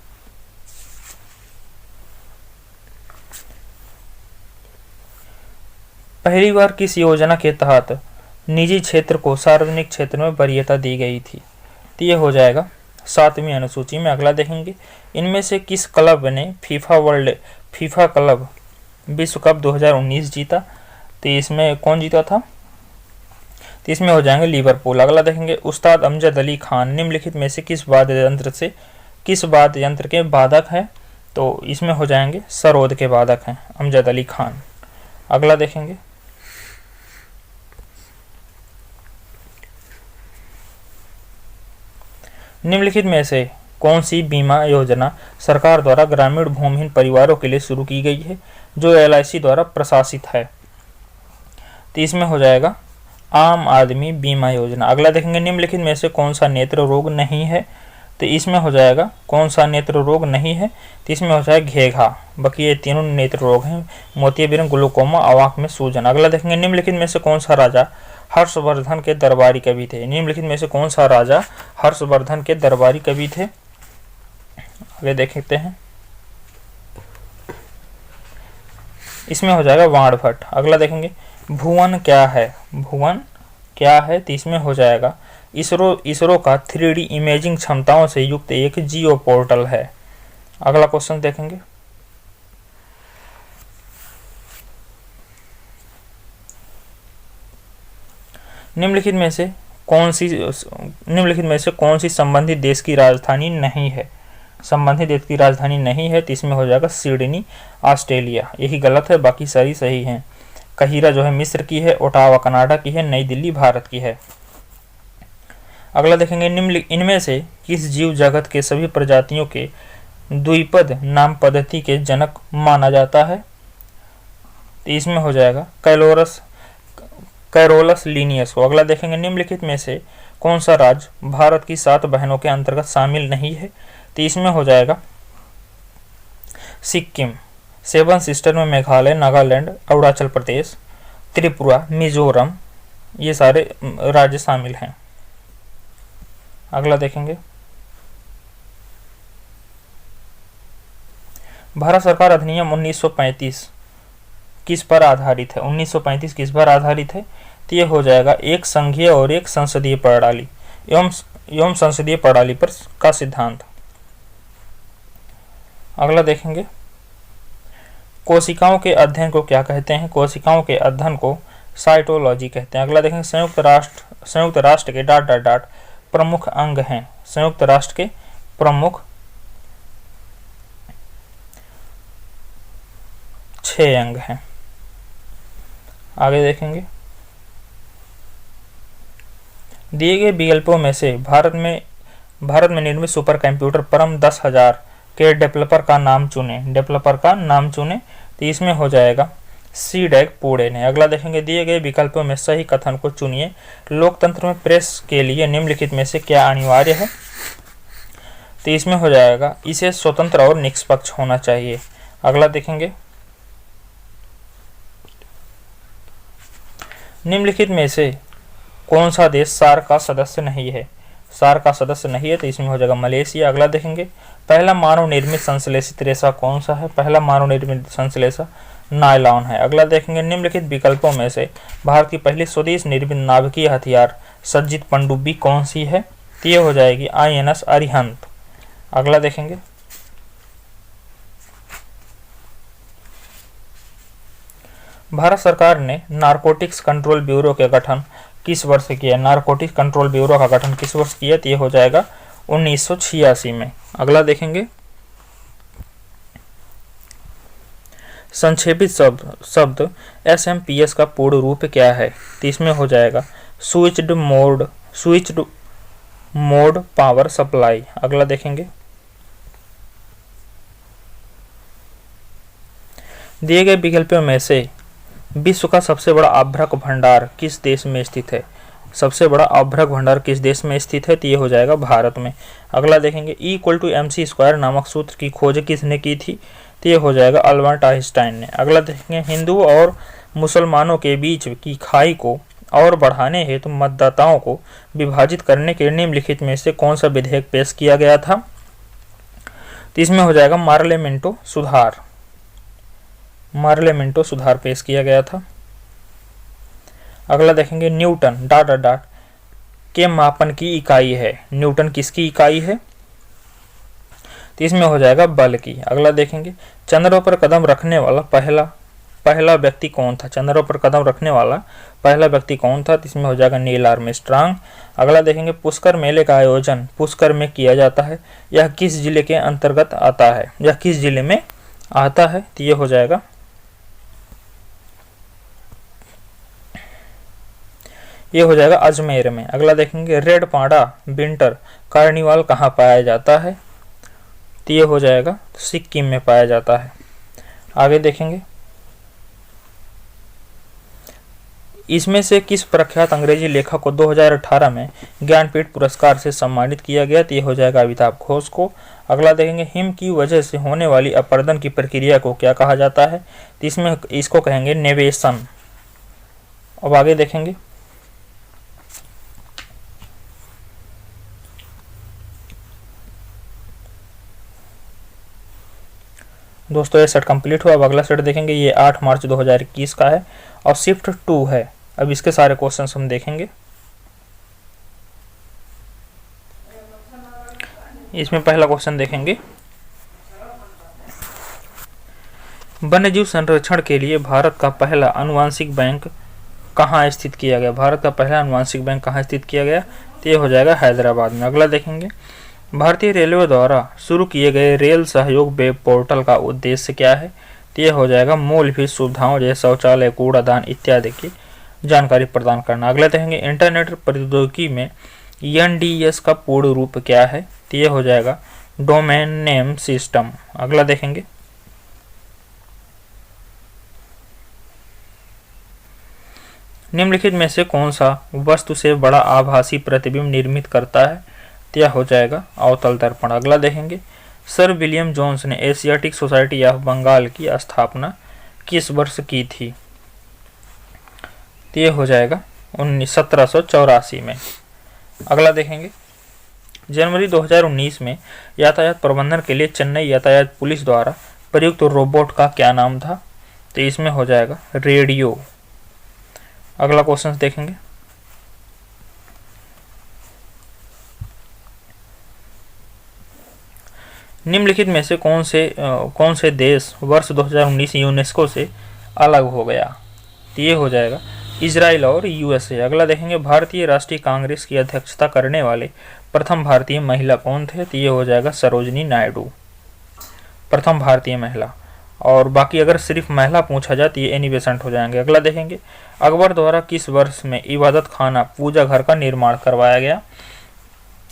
पहली बार किस योजना के तहत निजी क्षेत्र को सार्वजनिक क्षेत्र में वरीयता दी गई थी? तो ये हो जाएगा 7वीं अनुसूची में। अगला देखेंगे, इनमें से किस क्लब ने फीफा क्लब विश्व कप 2019 जीता? तो इसमें कौन जीता था? तो इसमें हो जाएंगे लिवरपूल। अगला देखेंगे उस्ताद अमजद अली खान निम्नलिखित में से किस वाद्य यंत्र के वादक हैं? तो इसमें हो जाएंगे सरोद के वादक हैं अमजद अली खान। अगला देखेंगे निम्नलिखित में से कौन सी बीमा योजना सरकार द्वारा ग्रामीण भूमिहीन परिवारों के लिए शुरू की गई है जो LIC द्वारा प्रशासित है? तो इसमें हो जाएगा आम आदमी बीमा योजना। अगला देखेंगे निम्नलिखित में से कौन सा नेत्र रोग नहीं है? तो इसमें हो जाएगा कौन सा नेत्र रोग नहीं है? तो इसमें हो जाएगा घेघा। बाकी ये तीनों नेत्र रोग हैं, मोतियाबिंद, ग्लूकोमा, आंख में सूजन। अगला देखेंगे निम्नलिखित में से कौन सा राजा हर्षवर्धन के दरबारी कवि थे? निम्नलिखित में से कौन सा राजा हर्षवर्धन के दरबारी कवि थे? आगे देखते हैं, इसमें हो जाएगा वाणभट्ट। अगला देखेंगे भुवन क्या है? भुवन क्या है? तो इसमें हो जाएगा इसरो का 3D इमेजिंग क्षमताओं से युक्त एक जियो पोर्टल है। अगला क्वेश्चन देखेंगे, निम्नलिखित में से कौन सी संबंधित देश की राजधानी नहीं है? संबंधित देश की राजधानी नहीं है तो इसमें हो जाएगा सिडनी ऑस्ट्रेलिया। यही गलत है, बाकी सारी सही हैं। कहिरा जो है मिस्र की है, ओटावा कनाडा की है, नई दिल्ली भारत की है। अगला देखेंगे इनमें से किस जीव जगत के सभी प्रजातियों के द्विपद नाम पद्धति के जनक माना जाता है? तो इसमें हो जाएगा कैरोलस लीनियस को। अगला देखेंगे निम्नलिखित में से कौन सा राज्य भारत की 7 बहनों के अंतर्गत शामिल नहीं है? तो इसमें हो जाएगा सिक्किम। 7 सिस्टर में मेघालय, नागालैंड, अरुणाचल प्रदेश, त्रिपुरा, मिजोरम, ये सारे राज्य शामिल हैं। अगला देखेंगे भारत सरकार अधिनियम 1935 किस पर आधारित है? 1935 किस पर आधारित है? तो ये हो जाएगा एक संघीय और एक संसदीय प्रणाली एवं संसदीय प्रणाली पर का सिद्धांत। अगला देखेंगे कोशिकाओं के अध्ययन को क्या कहते हैं? कोशिकाओं के अध्ययन को साइटोलॉजी कहते हैं। अगला देखेंगे संयुक्त राष्ट्र के ... प्रमुख अंग हैं। संयुक्त राष्ट्र के प्रमुख 6 अंग हैं। आगे देखेंगे दिए गए विकल्पों में से भारत में निर्मित सुपर कंप्यूटर परम 10,000 के डेवलपर का नाम चुने। तो इसमें हो जाएगा सीडेक पुणे ने। अगला देखेंगे दिए गए विकल्पों में सही कथन को चुनिए। लोकतंत्र में प्रेस के लिए निम्नलिखित में से क्या अनिवार्य है? तो इसमें हो जाएगा इसे स्वतंत्र और निष्पक्ष होना चाहिए। अगला देखेंगे निम्नलिखित में से कौन सा देश सार्क का सदस्य नहीं है? सार्क का सदस्य नहीं है तो इसमें हो जाएगा मलेशिया। अगला देखेंगे पहला मानव निर्मित संश्लेषित रेशा कौन सा है? पहला मानव निर्मित संश्लेषा नायलॉन है। अगला देखेंगे निम्नलिखित विकल्पों में से भारत की पहली स्वदेश निर्मित नाभिकीय हथियार सज्जित पनडुब्बी कौन सी है? तो ये हो जाएगी INS अरिहंत। अगला देखेंगे भारत सरकार ने नारकोटिक्स कंट्रोल ब्यूरो के गठन किस वर्ष किया? नारकोटिक्स कंट्रोल ब्यूरो का गठन किस वर्ष किया? तो ये हो जाएगा 1986 में। अगला देखेंगे संक्षेपित शब्द SMPS का पूर्ण रूप क्या है? तो इसमें हो जाएगा स्विच्ड मोड पावर सप्लाई। अगला देखेंगे दिए गए विकल्पों में से विश्व का सबसे बड़ा अभ्रक भंडार किस देश में स्थित है? सबसे बड़ा अभ्रक भंडार किस देश में स्थित है? तो ये हो जाएगा भारत में। अगला देखेंगे E=mc² नामक सूत्र की खोज किसने की थी? तो ये हो जाएगा अल्बर्ट आइंस्टाइन ने। अगला देखेंगे हिंदुओं और मुसलमानों के बीच की खाई को और बढ़ाने हेतु मतदाताओं को विभाजित करने के निम्नलिखित में से कौन सा विधेयक पेश किया गया था? तो इसमें हो जाएगा पार्लियामेंटो सुधार पेश किया गया था। अगला देखेंगे न्यूटन ... के मापन की इकाई है। न्यूटन किसकी इकाई है? तो इसमें हो जाएगा बल की। अगला देखेंगे चंद्रमा पर कदम रखने वाला पहला पहला व्यक्ति कौन था, चंद्रमा पर कदम रखने वाला पहला व्यक्ति कौन था, तो इसमें हो जाएगा नील आर्मस्ट्रांग। अगला देखेंगे पुष्कर मेले का आयोजन पुष्कर में किया जाता है, यह किस जिले के अंतर्गत आता है, यह किस जिले में आता है, तो ये हो जाएगा अजमेर में। अगला देखेंगे रेड पांडा विंटर कार्निवाल कहाँ पाया जाता है, तो ये हो जाएगा सिक्किम में पाया जाता है। आगे देखेंगे इसमें से किस प्रख्यात अंग्रेजी लेखक को 2018 में ज्ञानपीठ पुरस्कार से सम्मानित किया गया, तो ये हो जाएगा अमिताभ घोष को। अगला देखेंगे हिम की वजह से होने वाली अपरदन की प्रक्रिया को क्या कहा जाता है, तो इसमें इसको कहेंगे नेवेशन। अब आगे देखेंगे दोस्तों ये सेट कंप्लीट हुआ। अब अगला सेट देखेंगे, ये 8 मार्च 2021 का है और शिफ्ट 2 है। अब इसके सारे क्वेश्चंस हम देखेंगे। इसमें पहला क्वेश्चन देखेंगे, वन्यजीव संरक्षण के लिए भारत का पहला आनुवांशिक बैंक कहाँ स्थित किया गया, भारत का पहला आनुवांशिक बैंक कहाँ स्थित किया गया, तो ये हो जाएगा हैदराबाद में। अगला देखेंगे भारतीय रेलवे द्वारा शुरू किए गए रेल सहयोग वेब पोर्टल का उद्देश्य क्या है, तो ये हो जाएगा मूलभूत सुविधाओं जैसे शौचालय कूड़ादान इत्यादि की जानकारी प्रदान करना। अगला देखेंगे इंटरनेट प्रौद्योगिकी में एनडीएस का पूर्ण रूप क्या है, तो ये हो जाएगा डोमेन नेम सिस्टम। अगला देखेंगे निम्नलिखित में से कौन सा वस्तु से बड़ा आभासी प्रतिबिंब निर्मित करता है, तो यह हो जाएगा अवतल दर्पण। अगला देखेंगे सर विलियम जोन्स ने एशियाटिक सोसाइटी ऑफ बंगाल की स्थापना किस वर्ष की थी, तो ये हो जाएगा 1784 में। अगला देखेंगे जनवरी 2019 में यातायात प्रबंधन के लिए चेन्नई यातायात पुलिस द्वारा प्रयुक्त रोबोट का क्या नाम था, तो इसमें हो जाएगा रेडियो। अगला क्वेश्चन देखेंगे निम्नलिखित में से कौन से देश वर्ष 2019 यूनेस्को से अलग हो गया, तो ये हो जाएगा इजराइल और यूएसए। अगला देखेंगे भारतीय राष्ट्रीय कांग्रेस की अध्यक्षता करने वाले प्रथम भारतीय महिला कौन थे, तो ये हो जाएगा सरोजनी नायडू, प्रथम भारतीय महिला। और बाकी अगर सिर्फ महिला पूछा जाए तो ये एनी बेसेंट हो जाएंगे। अगला देखेंगे अकबर द्वारा किस वर्ष में इबादत खाना पूजा घर का निर्माण करवाया गया,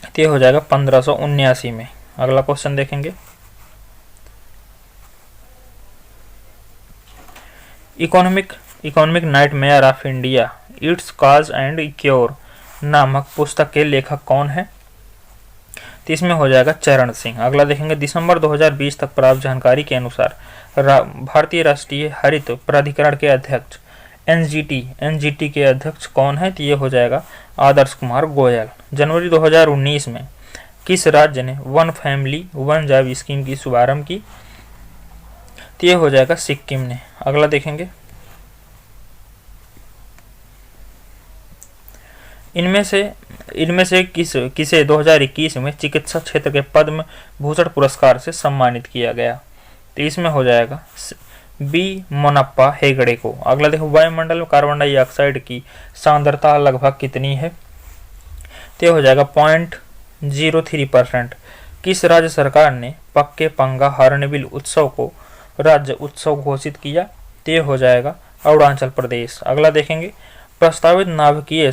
तो ये हो जाएगा 1579 में। अगला क्वेश्चन देखेंगे economic nightmare of India it's cause and cure नामक पुस्तक के लेखक कौन है, तो इसमें हो जाएगा चरण सिंह। अगला देखेंगे दिसंबर 2020 तक प्राप्त जानकारी के अनुसार भारतीय राष्ट्रीय हरित प्राधिकरण के अध्यक्ष एनजीटी के अध्यक्ष कौन है, तो ये हो जाएगा आदर्श कुमार गोयल। जनवरी 2019 में किस राज्य ने one family one job scheme की शुभारंभ की, तो ये हो जाएगा सिक्किम ने। अगला देखेंगे इनमें से किसे 2021 में चिकित्सा क्षेत्र के पद्म भूषण पुरस्कार से सम्मानित किया गया, तो इसमें हो जाएगा बी मोनप्पा हेगड़े को। अगला देखो वायुमंडल में कार्बन डाइऑक्साइड की सांद्रता लगभग कितनी है, तो हो जाएगा 0.03%। किस राज्य सरकार ने पक्के पंगा हॉर्नबिल उत्सव को राज्य उत्सव घोषित किया, तो हो जाएगा अरुणाचल प्रदेश। अगला देखेंगे प्रस्तावित नाभिकीय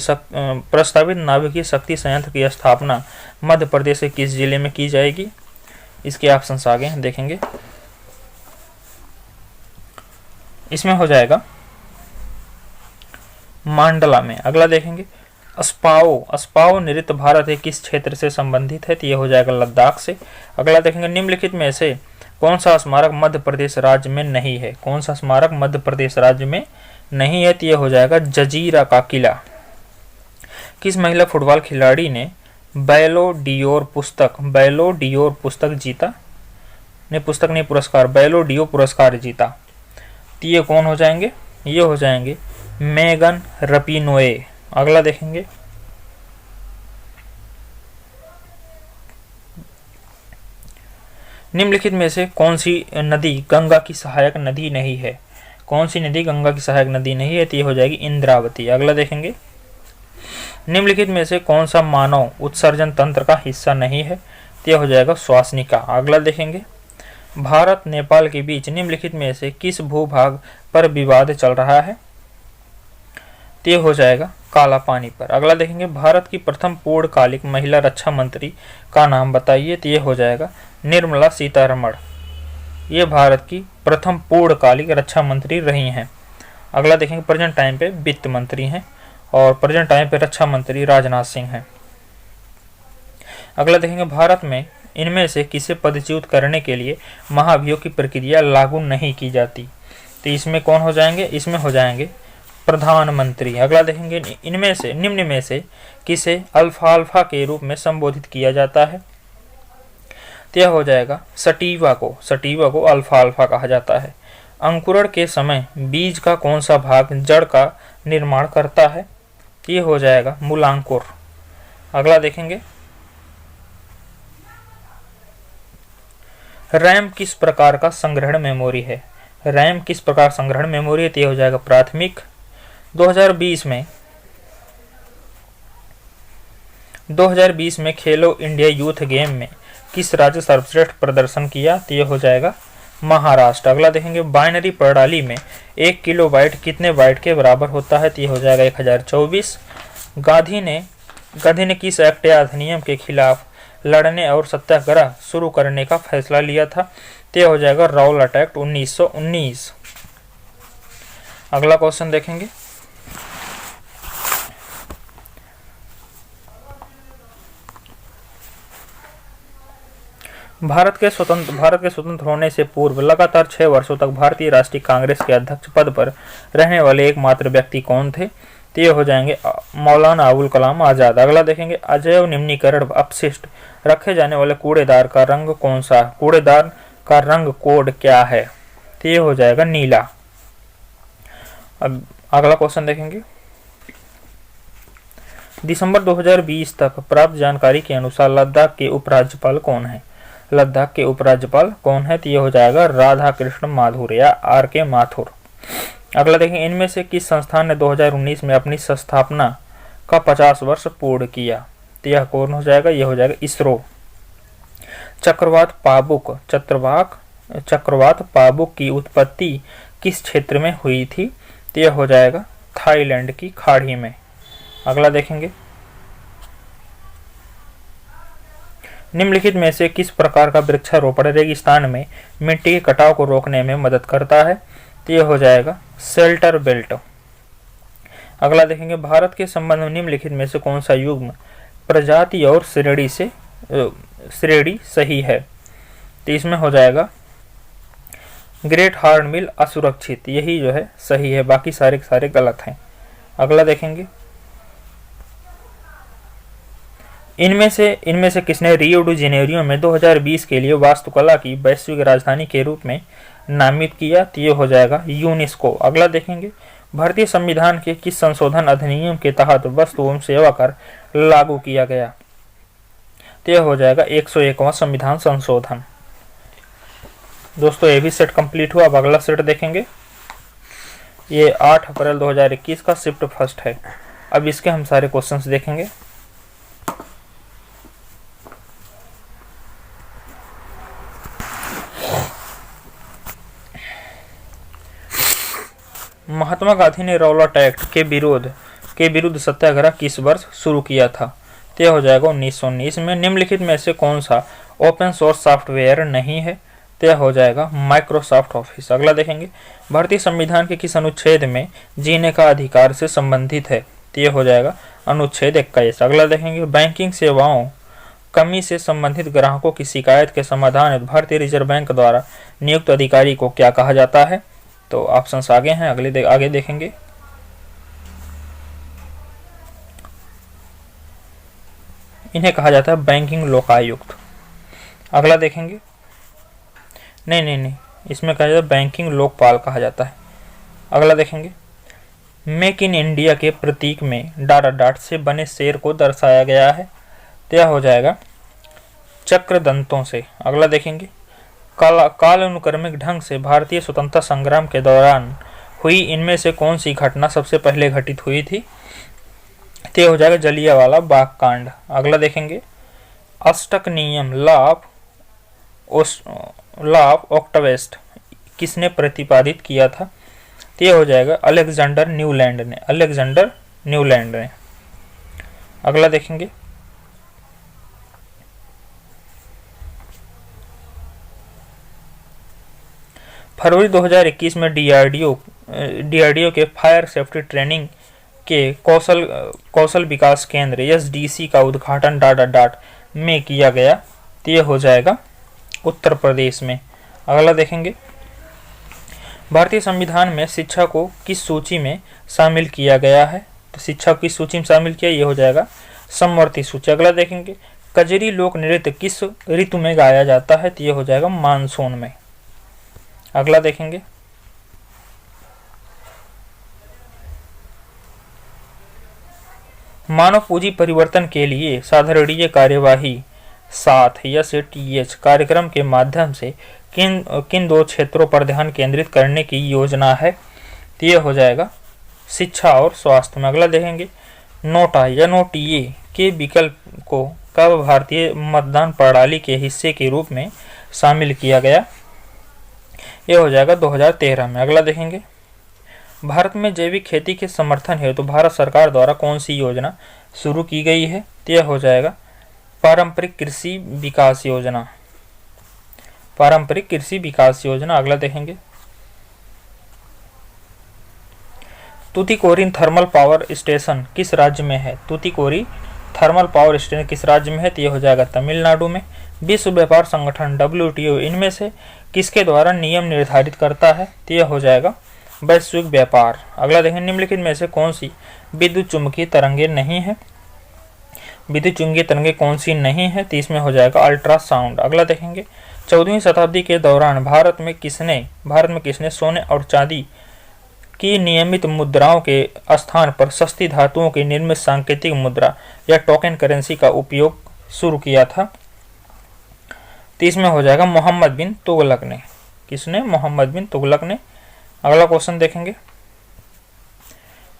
शक्ति संयंत्र की स्थापना मध्य प्रदेश के किस जिले में की जाएगी, इसके ऑप्शंस आगे देखेंगे। इसमें हो जाएगा मांडला में। अगला देखेंगे अस्पाओ नृत्य भारत के किस क्षेत्र से संबंधित है, तो ये हो जाएगा लद्दाख से। अगला देखेंगे निम्नलिखित में से कौन सा स्मारक मध्य प्रदेश राज्य में नहीं है, कौन सा स्मारक मध्य प्रदेश राज्य में नहीं है, तो ये हो जाएगा जजीरा का किला। किस महिला फुटबॉल खिलाड़ी ने बैलो डियोर पुस्तक जीता, बैलो डियो पुरस्कार जीता, तो ये कौन हो जाएंगे, ये हो जाएंगे मेगन रपिनोए। अगला देखेंगे निम्नलिखित में से कौन सी नदी गंगा की सहायक नदी नहीं है, कौन सी नदी गंगा की सहायक नदी नहीं है? तो ये हो जाएगी इंद्रावती। अगला देखेंगे, निम्नलिखित में से कौन सा मानव उत्सर्जन तंत्र का हिस्सा नहीं है? तो ये हो जाएगा श्वासनिका। अगला देखेंगे, भारत नेपाल के बीच निम्नलिखित में से किस भूभाग पर विवाद चल रहा है? तो ये हो जाएगा काला पानी पर। अगला देखेंगे, भारत की प्रथम पूर्णकालिक महिला रक्षा मंत्री का नाम बताइए। तो ये हो जाएगा निर्मला सीतारमण। ये भारत की प्रथम पूर्णकालिक रक्षा मंत्री रही हैं। अगला देखेंगे, प्रेजेंट टाइम पे वित्त मंत्री हैं और प्रेजेंट टाइम पे रक्षा मंत्री राजनाथ सिंह हैं। अगला देखेंगे, भारत में इनमें से किसे पदच्युत करने के लिए महाभियोग की प्रक्रिया लागू नहीं की जाती? तो इसमें कौन हो जाएंगे? इसमें हो जाएंगे प्रधानमंत्री। अगला देखेंगे, इनमें से निम्न में से किसे अल्फाल्फा के रूप में संबोधित किया जाता है? तो यह हो जाएगा सटीवा को अल्फाल्फा कहा जाता है। अंकुरण के समय बीज का कौन सा भाग जड़ का निर्माण करता है? ये हो जाएगा मूलांकुर। अगला देखेंगे, रैम किस प्रकार का संग्रहण मेमोरी है? रैम किस प्रकार संग्रहण मेमोरी है? तो ये हो जाएगा प्राथमिक। 2020 में खेलो इंडिया यूथ गेम में किस राज्य सर्वश्रेष्ठ प्रदर्शन किया? तो ये हो जाएगा महाराष्ट्र। अगला देखेंगे, बाइनरी प्रणाली में 1 किलोबाइट कितने बाइट के बराबर होता है? तो ये हो जाएगा 1024। गांधी ने किस एक्ट या अधिनियम के खिलाफ लड़ने और सत्याग्रह शुरू करने का फैसला लिया था? तो ये हो जाएगा राउलेट एक्ट 1919। अगला क्वेश्चन देखेंगे, भारत के स्वतंत्र होने से पूर्व लगातार 6 वर्षों तक भारतीय राष्ट्रीय कांग्रेस के अध्यक्ष पद पर रहने वाले एकमात्र व्यक्ति कौन थे? तो ये हो जाएंगे मौलाना अबुल कलाम आजाद। अगला देखेंगे, अजैव निम्नीकरण अपशिष्ट रखे जाने वाले कूड़ेदार का रंग कौन सा? कूड़ेदार का रंग कोड क्या है? तो ये हो जाएगा नीला। अब अगला क्वेश्चन देखेंगे, दिसंबर 2020 तक प्राप्त जानकारी के अनुसार लद्दाख के उपराज्यपाल कौन है? लद्दाख के उपराज्यपाल कौन है? तो ये हो जाएगा राधा कृष्ण माथुर या RK माथुर। अगला देखें, इनमें से किस संस्थान ने 2019 में अपनी स्थापना का 50 वर्ष पूर्ण किया? तो यह कौन हो जाएगा? यह हो जाएगा इसरो। चक्रवात पाबुक की उत्पत्ति किस क्षेत्र में हुई थी? तो यह हो जाएगा थाईलैंड की खाड़ी में। अगला देखेंगे, निम्नलिखित में से किस प्रकार का वृक्षारोपण रेगिस्तान में मिट्टी के कटाव को रोकने में मदद करता है? तो यह हो जाएगा शेल्टर बेल्ट। अगला देखेंगे, भारत के संबंध में निम्नलिखित में से कौन सा युग्म प्रजाति और श्रेणी सही है? तो इसमें हो जाएगा ग्रेट हॉर्न बिल असुरक्षित, यही जो है सही है, बाकी सारे सारे गलत हैं। अगला देखेंगे, इनमें से किसने रियो डी जेनेरियो में 2020 के लिए वास्तुकला की वैश्विक राजधानी के रूप में नामित किया? तो ये हो जाएगा यूनेस्को। अगला देखेंगे, भारतीय संविधान के किस संशोधन अधिनियम के तहत वस्तु एवं सेवा कर लागू किया गया? तो यह हो जाएगा 101वां संविधान संशोधन। दोस्तों, ये भी सेट कंप्लीट हुआ। अब अगला सेट देखेंगे, ये 8 अप्रैल 2021 का शिफ्ट फर्स्ट है। अब इसके हम सारे क्वेश्चंस देखेंगे। महात्मा गांधी ने राउलेट एक्ट के विरुद्ध सत्याग्रह किस वर्ष शुरू किया था? तो यह हो जाएगा 1919 में। निम्नलिखित में से कौन सा ओपन सोर्स सॉफ्टवेयर नहीं है? तो यह हो जाएगा माइक्रोसॉफ्ट ऑफिस। अगला देखेंगे, भारतीय संविधान के किस अनुच्छेद में जीने का अधिकार से संबंधित है? तो यह हो जाएगा अनुच्छेद 21। अगला देखेंगे, बैंकिंग सेवाओं कमी से संबंधित ग्राहकों की शिकायत के समाधान हेतु भारतीय रिजर्व बैंक द्वारा नियुक्त अधिकारी को क्या कहा जाता है? तो ऑप्शंस आगे हैं, आगे देखेंगे। इन्हें कहा जाता है बैंकिंग लोकायुक्त। अगला देखेंगे, नहीं, इसमें कहा जाता है बैंकिंग लोकपाल कहा जाता है। अगला देखेंगे, मेक इन इंडिया के प्रतीक में डाट से बने शेर को दर्शाया गया है। तो यह हो जाएगा चक्र दंतों से। अगला देखेंगे, कालानुक्रमिक ढंग से भारतीय स्वतंत्रता संग्राम के दौरान हुई इनमें से कौन सी घटना सबसे पहले घटित हुई थी? तो ये हो जाएगा जलियांवाला बाग कांड। अगला देखेंगे अष्टक नियम लॉ ऑफ ऑक्टवेस्ट किसने प्रतिपादित किया था? तो ये हो जाएगा अलेक्जेंडर न्यूलैंड ने। अगला देखेंगे फरवरी 2021 में डीआरडीओ के फायर सेफ्टी ट्रेनिंग के कौशल विकास केंद्र एसडीसी का उद्घाटन डाट में किया गया। तो ये हो जाएगा उत्तर प्रदेश में। अगला देखेंगे भारतीय संविधान में शिक्षा को किस सूची में शामिल किया गया है? तो शिक्षा को किस सूची में शामिल किया? ये हो जाएगा समवर्ती सूची। अगला देखेंगे कजरी लोक नृत्य किस ऋतु में गाया जाता है? तो ये हो जाएगा मानसून में। अगला देखेंगे मानव पूंजी परिवर्तन के लिए साधारणीय कार्यवाही 7 SATH कार्यक्रम के माध्यम से किन 2 क्षेत्रों पर ध्यान केंद्रित करने की योजना है? तो ये हो जाएगा शिक्षा और स्वास्थ्य में। अगला देखेंगे नोटा NOTA के विकल्प को कब भारतीय मतदान प्रणाली के हिस्से के रूप में शामिल किया गया? ये हो जाएगा 2013 में। अगला देखेंगे भारत में जैविक खेती के समर्थन हेतु भारत सरकार द्वारा कौन सी योजना शुरू की गई है? तो यह हो जाएगा पारंपरिक कृषि विकास योजना। अगला देखेंगे तूतीकोरिन थर्मल पावर स्टेशन किस राज्य में है? तूतीकोरी थर्मल पावर स्टेशन किस राज्य में है? तो यह हो जाएगा तमिलनाडु में। विश्व व्यापार संगठन WTO इनमें से किसके द्वारा नियम निर्धारित करता है? तो यह हो जाएगा वैश्विक व्यापार। अगला देखें निम्नलिखित में से कौन सी विद्युत चुम्बकीय तरंगे नहीं है? विद्युत चुम्बकीय तरंगे कौन सी नहीं है? तो इसमें हो जाएगा अल्ट्रासाउंड। अगला देखेंगे 14वीं शताब्दी के दौरान भारत में किसने सोने और चांदी की नियमित मुद्राओं के स्थान पर सस्ती धातुओं की निर्मित सांकेतिक मुद्रा या टोकन करेंसी का उपयोग शुरू किया था? तो इसमें हो जाएगा मोहम्मद बिन तुगलक ने। किसने? मोहम्मद बिन तुगलक ने। अगला क्वेश्चन देखेंगे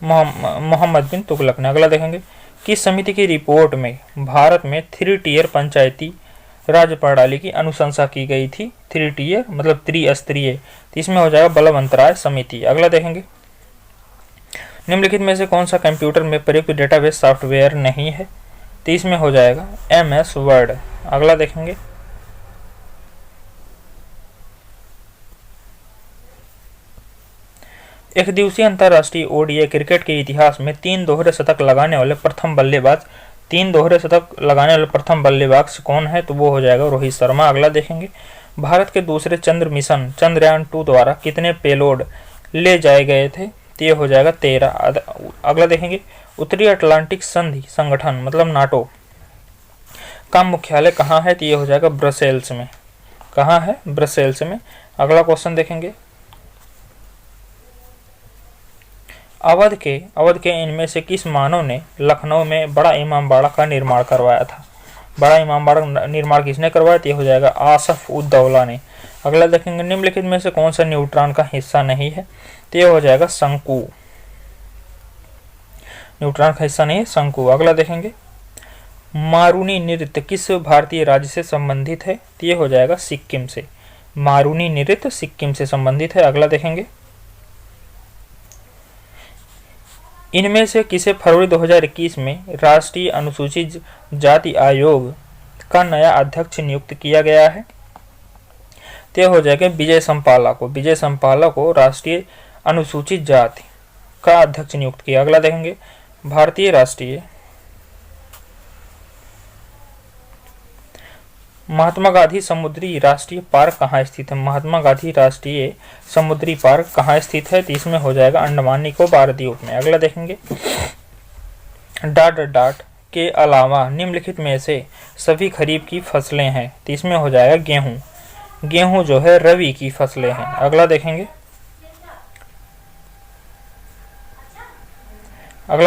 मोहम्मद बिन तुगलक ने। अगला देखेंगे किस समिति की रिपोर्ट में भारत में 3 टियर पंचायती राज्य प्रणाली की अनुशंसा की गई थी? 3 टियर मतलब त्रिस्तरीय। तो इसमें हो जाएगा बलवंतराय समिति। अगला देखेंगे निम्नलिखित में से कौन सा कंप्यूटर में प्रयुक्त डेटाबेस सॉफ्टवेयर नहीं है? तो इसमें हो जाएगा MS वर्ड। अगला देखेंगे एक दिवसीय अंतरराष्ट्रीय ODI क्रिकेट के इतिहास में 3 दोहरे शतक लगाने वाले प्रथम बल्लेबाज कौन है? तो वो हो जाएगा रोहित शर्मा। अगला देखेंगे भारत के दूसरे चंद्र मिशन चंद्रयान 2 द्वारा कितने पेलोड ले जाए गए थे? तो ये हो जाएगा 13। अगला देखेंगे उत्तरी अटलांटिक संधि संगठन मतलब नाटो का मुख्यालय कहाँ है? तो ये हो जाएगा ब्रसेल्स में। कहाँ है? ब्रसेल्स में। अगला क्वेश्चन देखेंगे अवध के इनमें से किस मानव ने लखनऊ में बड़ा इमामबाड़ा का निर्माण करवाया था? बड़ा इमामबाड़ा निर्माण किसने करवाया? तो ये हो जाएगा आसफ उद्दौला ने। अगला देखेंगे निम्नलिखित में से कौन सा न्यूट्रॉन का हिस्सा नहीं है? तो ये हो जाएगा शंकु। न्यूट्रॉन का हिस्सा नहीं है शंकु। अगला देखेंगे मारूनी नृत्य किस भारतीय राज्य से संबंधित है? तो ये हो जाएगा सिक्किम से। मारूनी नृत्य सिक्किम से संबंधित है। अगला देखेंगे इनमें से किसे फरवरी 2021 में राष्ट्रीय अनुसूचित जाति आयोग का नया अध्यक्ष नियुक्त किया गया है? तो हो जाएगा विजय संपाला को राष्ट्रीय अनुसूचित जाति का अध्यक्ष नियुक्त किया। अगला देखेंगे भारतीय राष्ट्रीय महात्मा गांधी समुद्री राष्ट्रीय पार्क कहाँ स्थित है? महात्मा गांधी राष्ट्रीय समुद्री पार्क कहाँ स्थित है? तो इसमें हो जाएगा अंडमान निकोबार द्वीप में। अगला देखेंगे डाट के अलावा निम्नलिखित में से सभी खरीफ की फसलें हैं? तो इसमें हो जाएगा गेहूं जो है रबी की फसलें हैं। अगला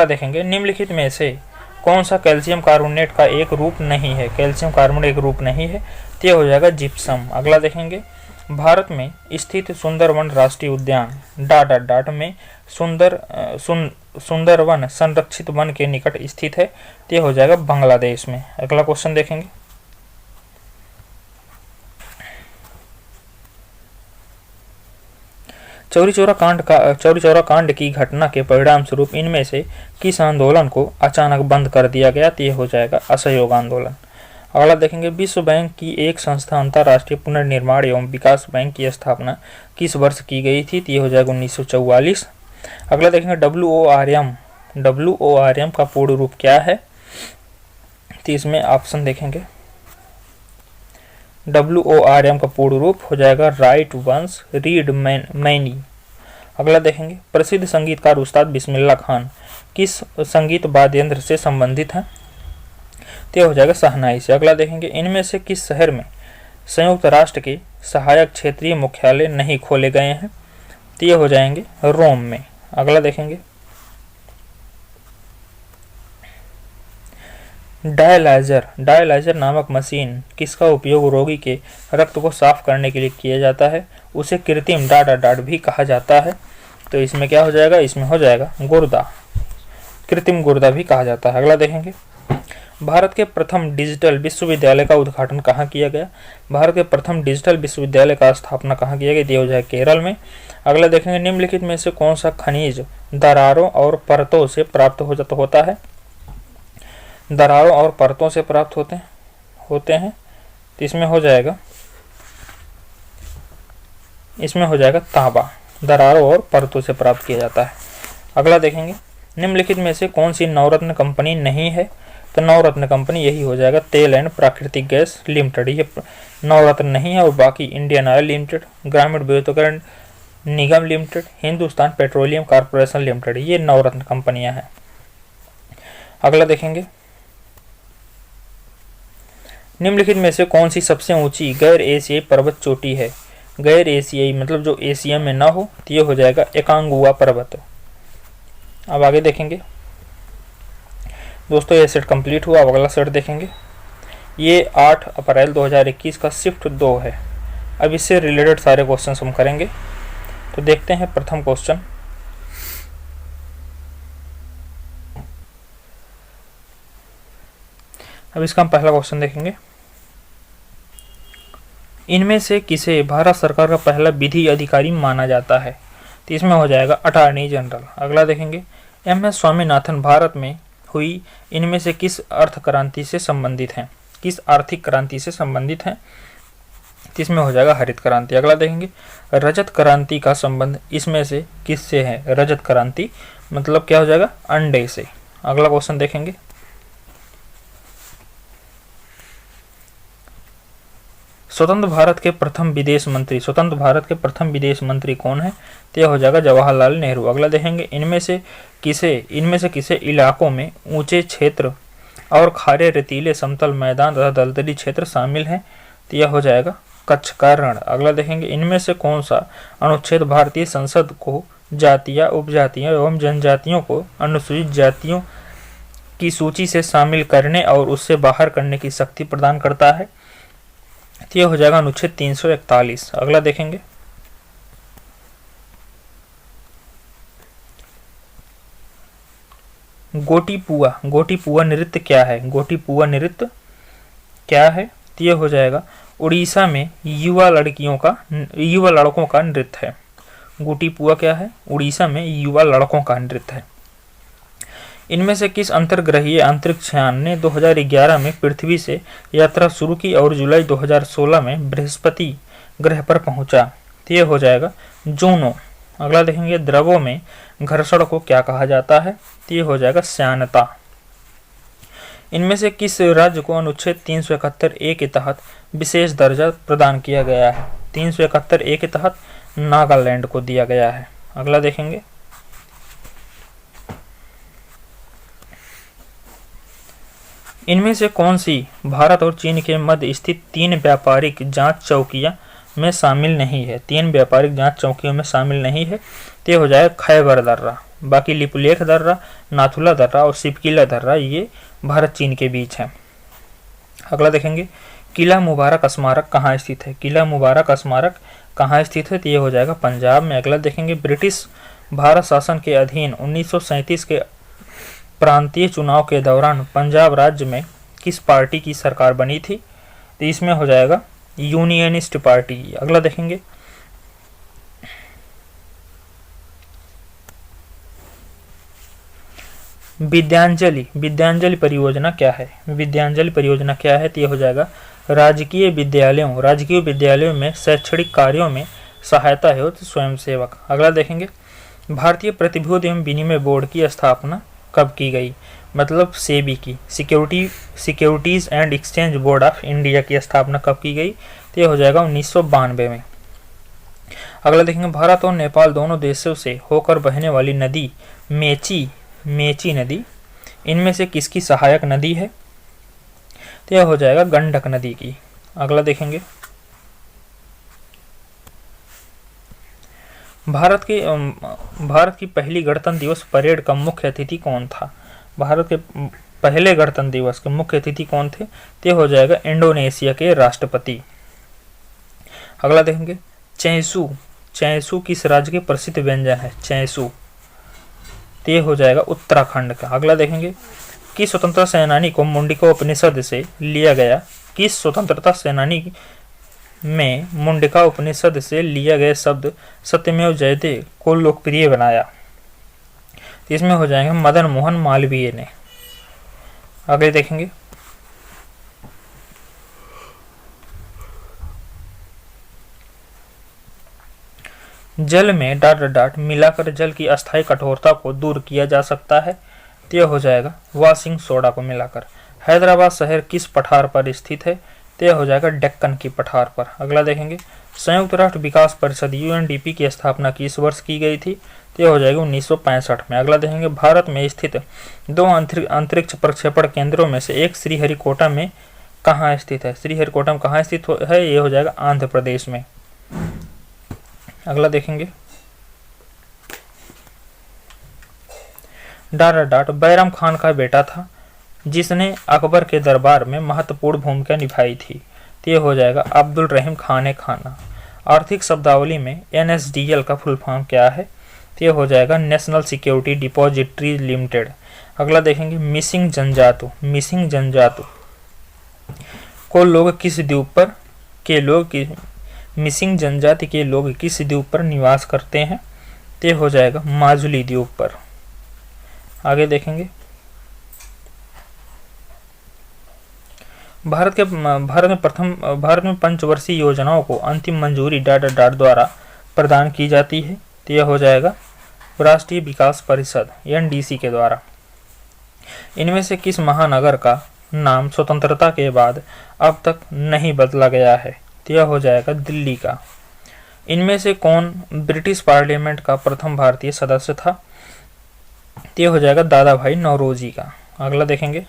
देखेंगे निम्नलिखित में से कौन सा कैल्शियम कार्बोनेट का एक रूप नहीं है? कैल्शियम कार्बोनेट एक रूप नहीं है। तो ये हो जाएगा जिप्सम। अगला देखेंगे भारत में स्थित सुंदरवन राष्ट्रीय उद्यान डाट में सुंदरवन संरक्षित वन के निकट स्थित है। तो ये हो जाएगा बांग्लादेश में। अगला क्वेश्चन देखेंगे। चौरी चौरा कांड की घटना के परिणाम स्वरूप इनमें से किस आंदोलन को अचानक बंद कर दिया गया? तो ये हो जाएगा असहयोग आंदोलन। अगला देखेंगे, विश्व बैंक की एक संस्था अंतर्राष्ट्रीय पुनर्निर्माण एवं विकास बैंक की स्थापना किस वर्ष की गई थी? तो ये हो जाएगा 1944। अगला देखेंगे, WORM का पूर्ण रूप क्या है? तो इसमें ऑप्शन देखेंगे, WORM का पूर्ण रूप हो जाएगा राइट वंस रीड मैनी। अगला देखेंगे, प्रसिद्ध संगीतकार उस्ताद बिस्मिल्लाह खान किस संगीत वाद्य यंत्र से संबंधित हैं? तो हो जाएगा शहनाई से। अगला देखेंगे, इनमें से किस शहर में संयुक्त राष्ट्र के सहायक क्षेत्रीय मुख्यालय नहीं खोले गए हैं? तो ये हो जाएंगे रोम में। अगला देखेंगे, डायलाइजर नामक मशीन किसका उपयोग रोगी के रक्त को साफ करने के लिए किया जाता है? उसे कृत्रिम डाट भी कहा जाता है। तो इसमें क्या हो जाएगा? इसमें हो जाएगा गुर्दा, कृत्रिम गुर्दा भी कहा जाता है। अगला देखेंगे, भारत के प्रथम डिजिटल विश्वविद्यालय का उद्घाटन कहाँ किया गया? भारत के प्रथम डिजिटल विश्वविद्यालय का स्थापना कहाँ किया गया? ये हो जाएगा केरल में। अगला देखेंगे, निम्नलिखित में से कौन सा खनिज दरारों और परतों से प्राप्त होता है? दरारों और परतों से प्राप्त होते हैं। तो इसमें हो जाएगा तांबा, दरारों और परतों से प्राप्त किया जाता है। अगला देखेंगे, निम्नलिखित में से कौन सी नवरत्न कंपनी नहीं है? तो नवरत्न कंपनी यही हो जाएगा तेल एंड प्राकृतिक गैस लिमिटेड। ये नवरत्न नहीं है। और बाकी इंडियन ऑयल लिमिटेड, ग्रामीण विद्युतीकरण निगम Limited, Hindustan Petroleum Corporation Limited, ये नवरत्न कंपनियां हैं। अगला देखेंगे, निम्नलिखित में से कौन सी सबसे ऊंची गैर एशियाई पर्वत चोटी है? गैर एशियाई मतलब जो एशिया में ना हो। तो ये हो जाएगा एकांगुआ पर्वत। अब आगे देखेंगे दोस्तों, ये सेट कंप्लीट हुआ। अब अगला सेट देखेंगे, ये 8 अप्रैल 2021 का शिफ्ट 2 है। अब इससे रिलेटेड सारे क्वेश्चन हम करेंगे। तो देखते हैं प्रथम क्वेश्चन। अब इसका हम पहला क्वेश्चन देखेंगे, इनमें से किसे भारत सरकार का पहला विधि अधिकारी माना जाता है? तो इसमें हो जाएगा अटॉर्नी जनरल। अगला देखेंगे, MS स्वामीनाथन भारत में हुई इनमें से किस अर्थ क्रांति से संबंधित हैं? किस आर्थिक क्रांति से संबंधित हैं? तो इसमें हो जाएगा हरित क्रांति। अगला देखेंगे, रजत क्रांति का संबंध इसमें से किससे है? रजत क्रांति मतलब क्या हो जाएगा? अंडे से। अगला क्वेश्चन देखेंगे, स्वतंत्र भारत के प्रथम विदेश मंत्री कौन है? तो यह हो जाएगा जवाहरलाल नेहरू। अगला देखेंगे, इनमें से किसे इलाकों में ऊंचे क्षेत्र और खारे रेतीले समतल मैदान तथा दलदली क्षेत्र शामिल हैं? तो यह हो जाएगा कच्छ का रण। अगला देखेंगे, इनमें से कौन सा अनुच्छेद भारतीय संसद को जातियां, उपजातियों एवं जनजातियों को अनुसूचित जातियों की सूची से शामिल करने और उससे बाहर करने की शक्ति प्रदान करता है? तो यह हो जाएगा अनुच्छेद 341। अगला देखेंगे, गोटीपुआ नृत्य क्या है? गोटीपुआ नृत्य क्या है? तो यह हो जाएगा उड़ीसा में युवा लड़कों का नृत्य है। गोटीपुआ क्या है? उड़ीसा में युवा लड़कों का नृत्य है। इनमें से किस अंतर्ग्रहीय अंतरिक्ष यान ने 2011 में पृथ्वी से यात्रा शुरू की और जुलाई 2016 में बृहस्पति ग्रह पर पहुंचा? तो यह हो जाएगा जूनो। अगला देखेंगे, द्रवों में घर्षण को क्या कहा जाता है? तो यह हो जाएगा श्यानता। इनमें से किस राज्य को अनुच्छेद 371A के तहत विशेष दर्जा प्रदान किया गया है? 371A के तहत नागालैंड को दिया गया है। अगला देखेंगे, इनमें से कौन सी भारत और चीन के मध्य स्थित 3 व्यापारिक जांच चौकियां में शामिल नहीं है? 3 व्यापारिक जांच चौकियों में शामिल नहीं है। तो हो जाएगा खैबर दर्रा। बाकी लिपुलेख दर्रा, नाथुला दर्रा और सिपकिला दर्रा ये भारत चीन के बीच है। अगला देखेंगे, किला मुबारक स्मारक कहाँ स्थित है? किला मुबारक स्मारक कहाँ स्थित है? तो ये हो जाएगा पंजाब में। अगला देखेंगे, ब्रिटिश भारत शासन के अधीन 1937 के प्रांतीय चुनाव के दौरान पंजाब राज्य में किस पार्टी की सरकार बनी थी? तो इसमें हो जाएगा यूनियनिस्ट पार्टी। अगला देखेंगे, विद्यांजलि परियोजना क्या है? विद्यांजलि परियोजना क्या है? तो ये हो जाएगा राजकीय विद्यालयों में शैक्षणिक कार्यों में सहायता हेतु स्वयंसेवक। अगला देखेंगे, भारतीय प्रतिभूति एवं विनिमय बोर्ड की स्थापना कब की गई? मतलब सेबी की, securities and exchange board of India की स्थापना कब की गई? तो ये हो जाएगा 1992 में। अगला देखेंगे, भारत और नेपाल दोनों देशों से होकर बहने वाली नदी मेची नदी इनमें से किसकी सहायक नदी है? तो यह हो जाएगा गंडक नदी की। अगला देखेंगे, भारत की पहली गणतंत्र दिवस परेड का मुख्य अतिथि कौन था? भारत के पहले गणतंत्र दिवस के मुख्य अतिथि कौन थे? तो हो जाएगा इंडोनेशिया के राष्ट्रपति। अगला देखेंगे, चैसू किस राज्य के प्रसिद्ध व्यंजन है? चैसू, तो ये हो जाएगा उत्तराखंड का। अगला देखेंगे, किस स्वतंत्रता सेनानी को मुंडिका उपनिषद से लिया गया? किस स्वतंत्रता सेनानी में मुंडिका उपनिषद से लिया गया शब्द सत्यमेव जयते को लोकप्रिय बनाया? तो इसमें हो जाएंगे मदन मोहन मालवीय ने। आगे देखेंगे, जल में ... मिलाकर जल की अस्थायी कठोरता को दूर किया जा सकता है। तो यह हो जाएगा वॉशिंग सोडा को मिलाकर। हैदराबाद शहर किस पठार पर स्थित है? तो यह हो जाएगा डेक्कन की पठार पर। अगला देखेंगे, संयुक्त राष्ट्र विकास परिषद यूएनडीपी की स्थापना किस वर्ष की गई थी? तो यह हो जाएगा 1965 में। अगला देखेंगे, भारत में स्थित 2 अंतरिक्ष प्रक्षेपण केंद्रों में से एक श्रीहरिकोटा में कहाँ स्थित है? श्रीहरिकोटा में कहाँ स्थित है? ये हो जाएगा आंध्र प्रदेश में। अगला देखेंगे, बैरम खान का बेटा था जिसने अकबर के दरबार में महत्वपूर्ण भूमिका निभाई थी। तो ये हो जाएगा अब्दुल रहीम खान खाना। आर्थिक शब्दावली में NSDL का फुल फॉर्म क्या है? तो ये हो जाएगा नेशनल सिक्योरिटी डिपॉजिटरी लिमिटेड। अगला देखेंगे, मिसिंग जनजातु को लोग किस द्वीप पर मिसिंग जनजाति के लोग किस द्वीप पर निवास करते हैं? तो ये हो जाएगा माजुली द्वीप पर। आगे देखेंगे, भारत में पंचवर्षीय योजनाओं को अंतिम मंजूरी द्वारा प्रदान की जाती है। तो यह हो जाएगा राष्ट्रीय विकास परिषद NDC के द्वारा। इनमें से किस महानगर का नाम स्वतंत्रता के बाद अब तक नहीं बदला गया है? तो यह हो जाएगा दिल्ली का। इनमें से कौन ब्रिटिश पार्लियामेंट का प्रथम भारतीय सदस्य था? तो यह हो जाएगा दादा भाई नौरोजी का। अगला देखेंगे,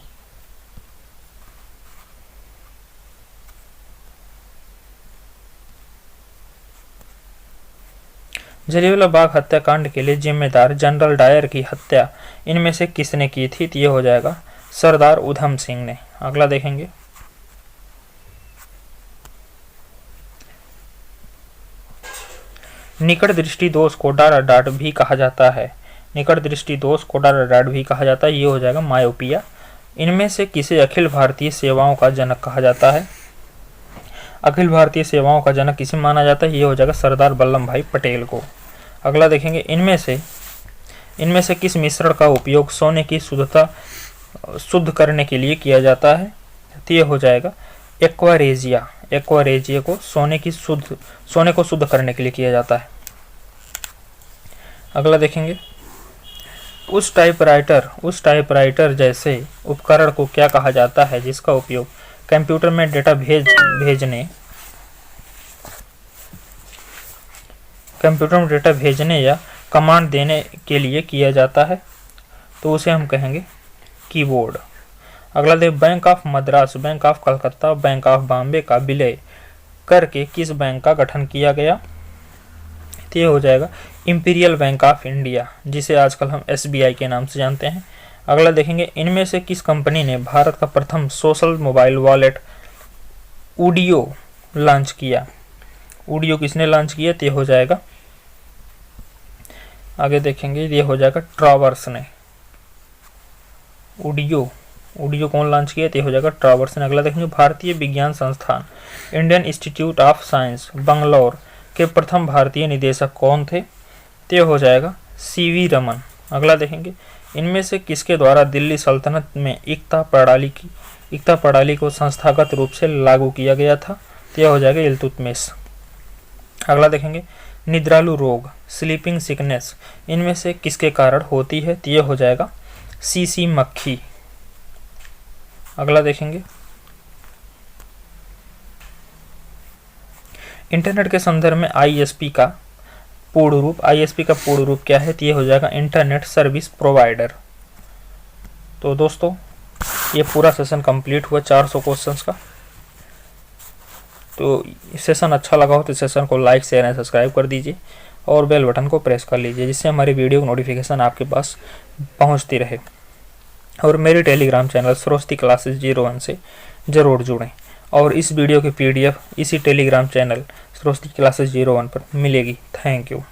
जलियांवाला बाग हत्याकांड के लिए जिम्मेदार जनरल डायर की हत्या इनमें से किसने की थी? तो यह हो जाएगा सरदार उधम सिंह ने। अगला देखेंगे, निकट दृष्टि दोष को डाट भी कहा जाता है। निकट दृष्टि दोष को डाट भी कहा जाता है। ये हो जाएगा मायोपिया। इनमें से किसे अखिल भारतीय सेवाओं का जनक कहा जाता है? अखिल भारतीय सेवाओं का जनक किसे माना जाता है? ये हो जाएगा सरदार वल्लभ भाई पटेल को। अगला देखेंगे, इनमें से किस मिश्रण का उपयोग सोने की शुद्ध करने के लिए किया जाता है? तो ये हो जाएगा एक्वारेजिया को सोने को शुद्ध करने के लिए किया जाता है। अगला देखेंगे, उस टाइपराइटर जैसे उपकरण को क्या कहा जाता है जिसका उपयोग कंप्यूटर में डेटा भेजने या कमांड देने के लिए किया जाता है? तो उसे हम कहेंगे कीबोर्ड। अगला देख, bank of Madras, bank of Calcutta, bank of Bombay का विलय करके किस बैंक का गठन किया गया? तो ये हो जाएगा इंपीरियल बैंक ऑफ इंडिया, जिसे आजकल हम SBI के नाम से जानते हैं। अगला देखेंगे, इनमें से किस कंपनी ने भारत का प्रथम सोशल मोबाइल वॉलेट ऊडियो लॉन्च किया? ऑडियो किसने लॉन्च किया, तो ये हो जाएगा, आगे देखेंगे, ये हो जाएगा ट्रावर्स ने। ऑडियो कौन लॉन्च किया, तो हो जाएगा ट्रावर्स ने। अगला देखेंगे, भारतीय विज्ञान संस्थान Indian institute of science Bangalore के प्रथम भारतीय निदेशक कौन थे, तो हो जाएगा सीवी रमन। अगला देखेंगे, इनमें से किसके द्वारा दिल्ली सल्तनत में एकता प्रणाली को संस्थागत रूप से लागू किया गया था, तो यह हो जाएगा इल्तुतमिश। अगला देखेंगे, निद्रालु रोग स्लीपिंग सिकनेस इनमें से किसके कारण होती है, तो यह हो जाएगा सीसी मक्खी। अगला देखेंगे, इंटरनेट के संदर्भ में आईएसपी का पूर्ण रूप क्या है, तो ये हो जाएगा इंटरनेट सर्विस प्रोवाइडर। तो दोस्तों ये पूरा सेशन कंप्लीट हुआ 400 क्वेश्चंस का। तो सेशन अच्छा लगा हो तो सेशन को लाइक शेयर एंड सब्सक्राइब कर दीजिए और बेल बटन को प्रेस कर लीजिए, जिससे हमारी वीडियो की नोटिफिकेशन आपके पास पहुंचती रहे। और मेरे टेलीग्राम चैनल सरस्वती क्लासेस 01 से ज़रूर जुड़ें और इस वीडियो की PDF इसी टेलीग्राम चैनल सरस्वती क्लासेस 01 पर मिलेगी। Thank you.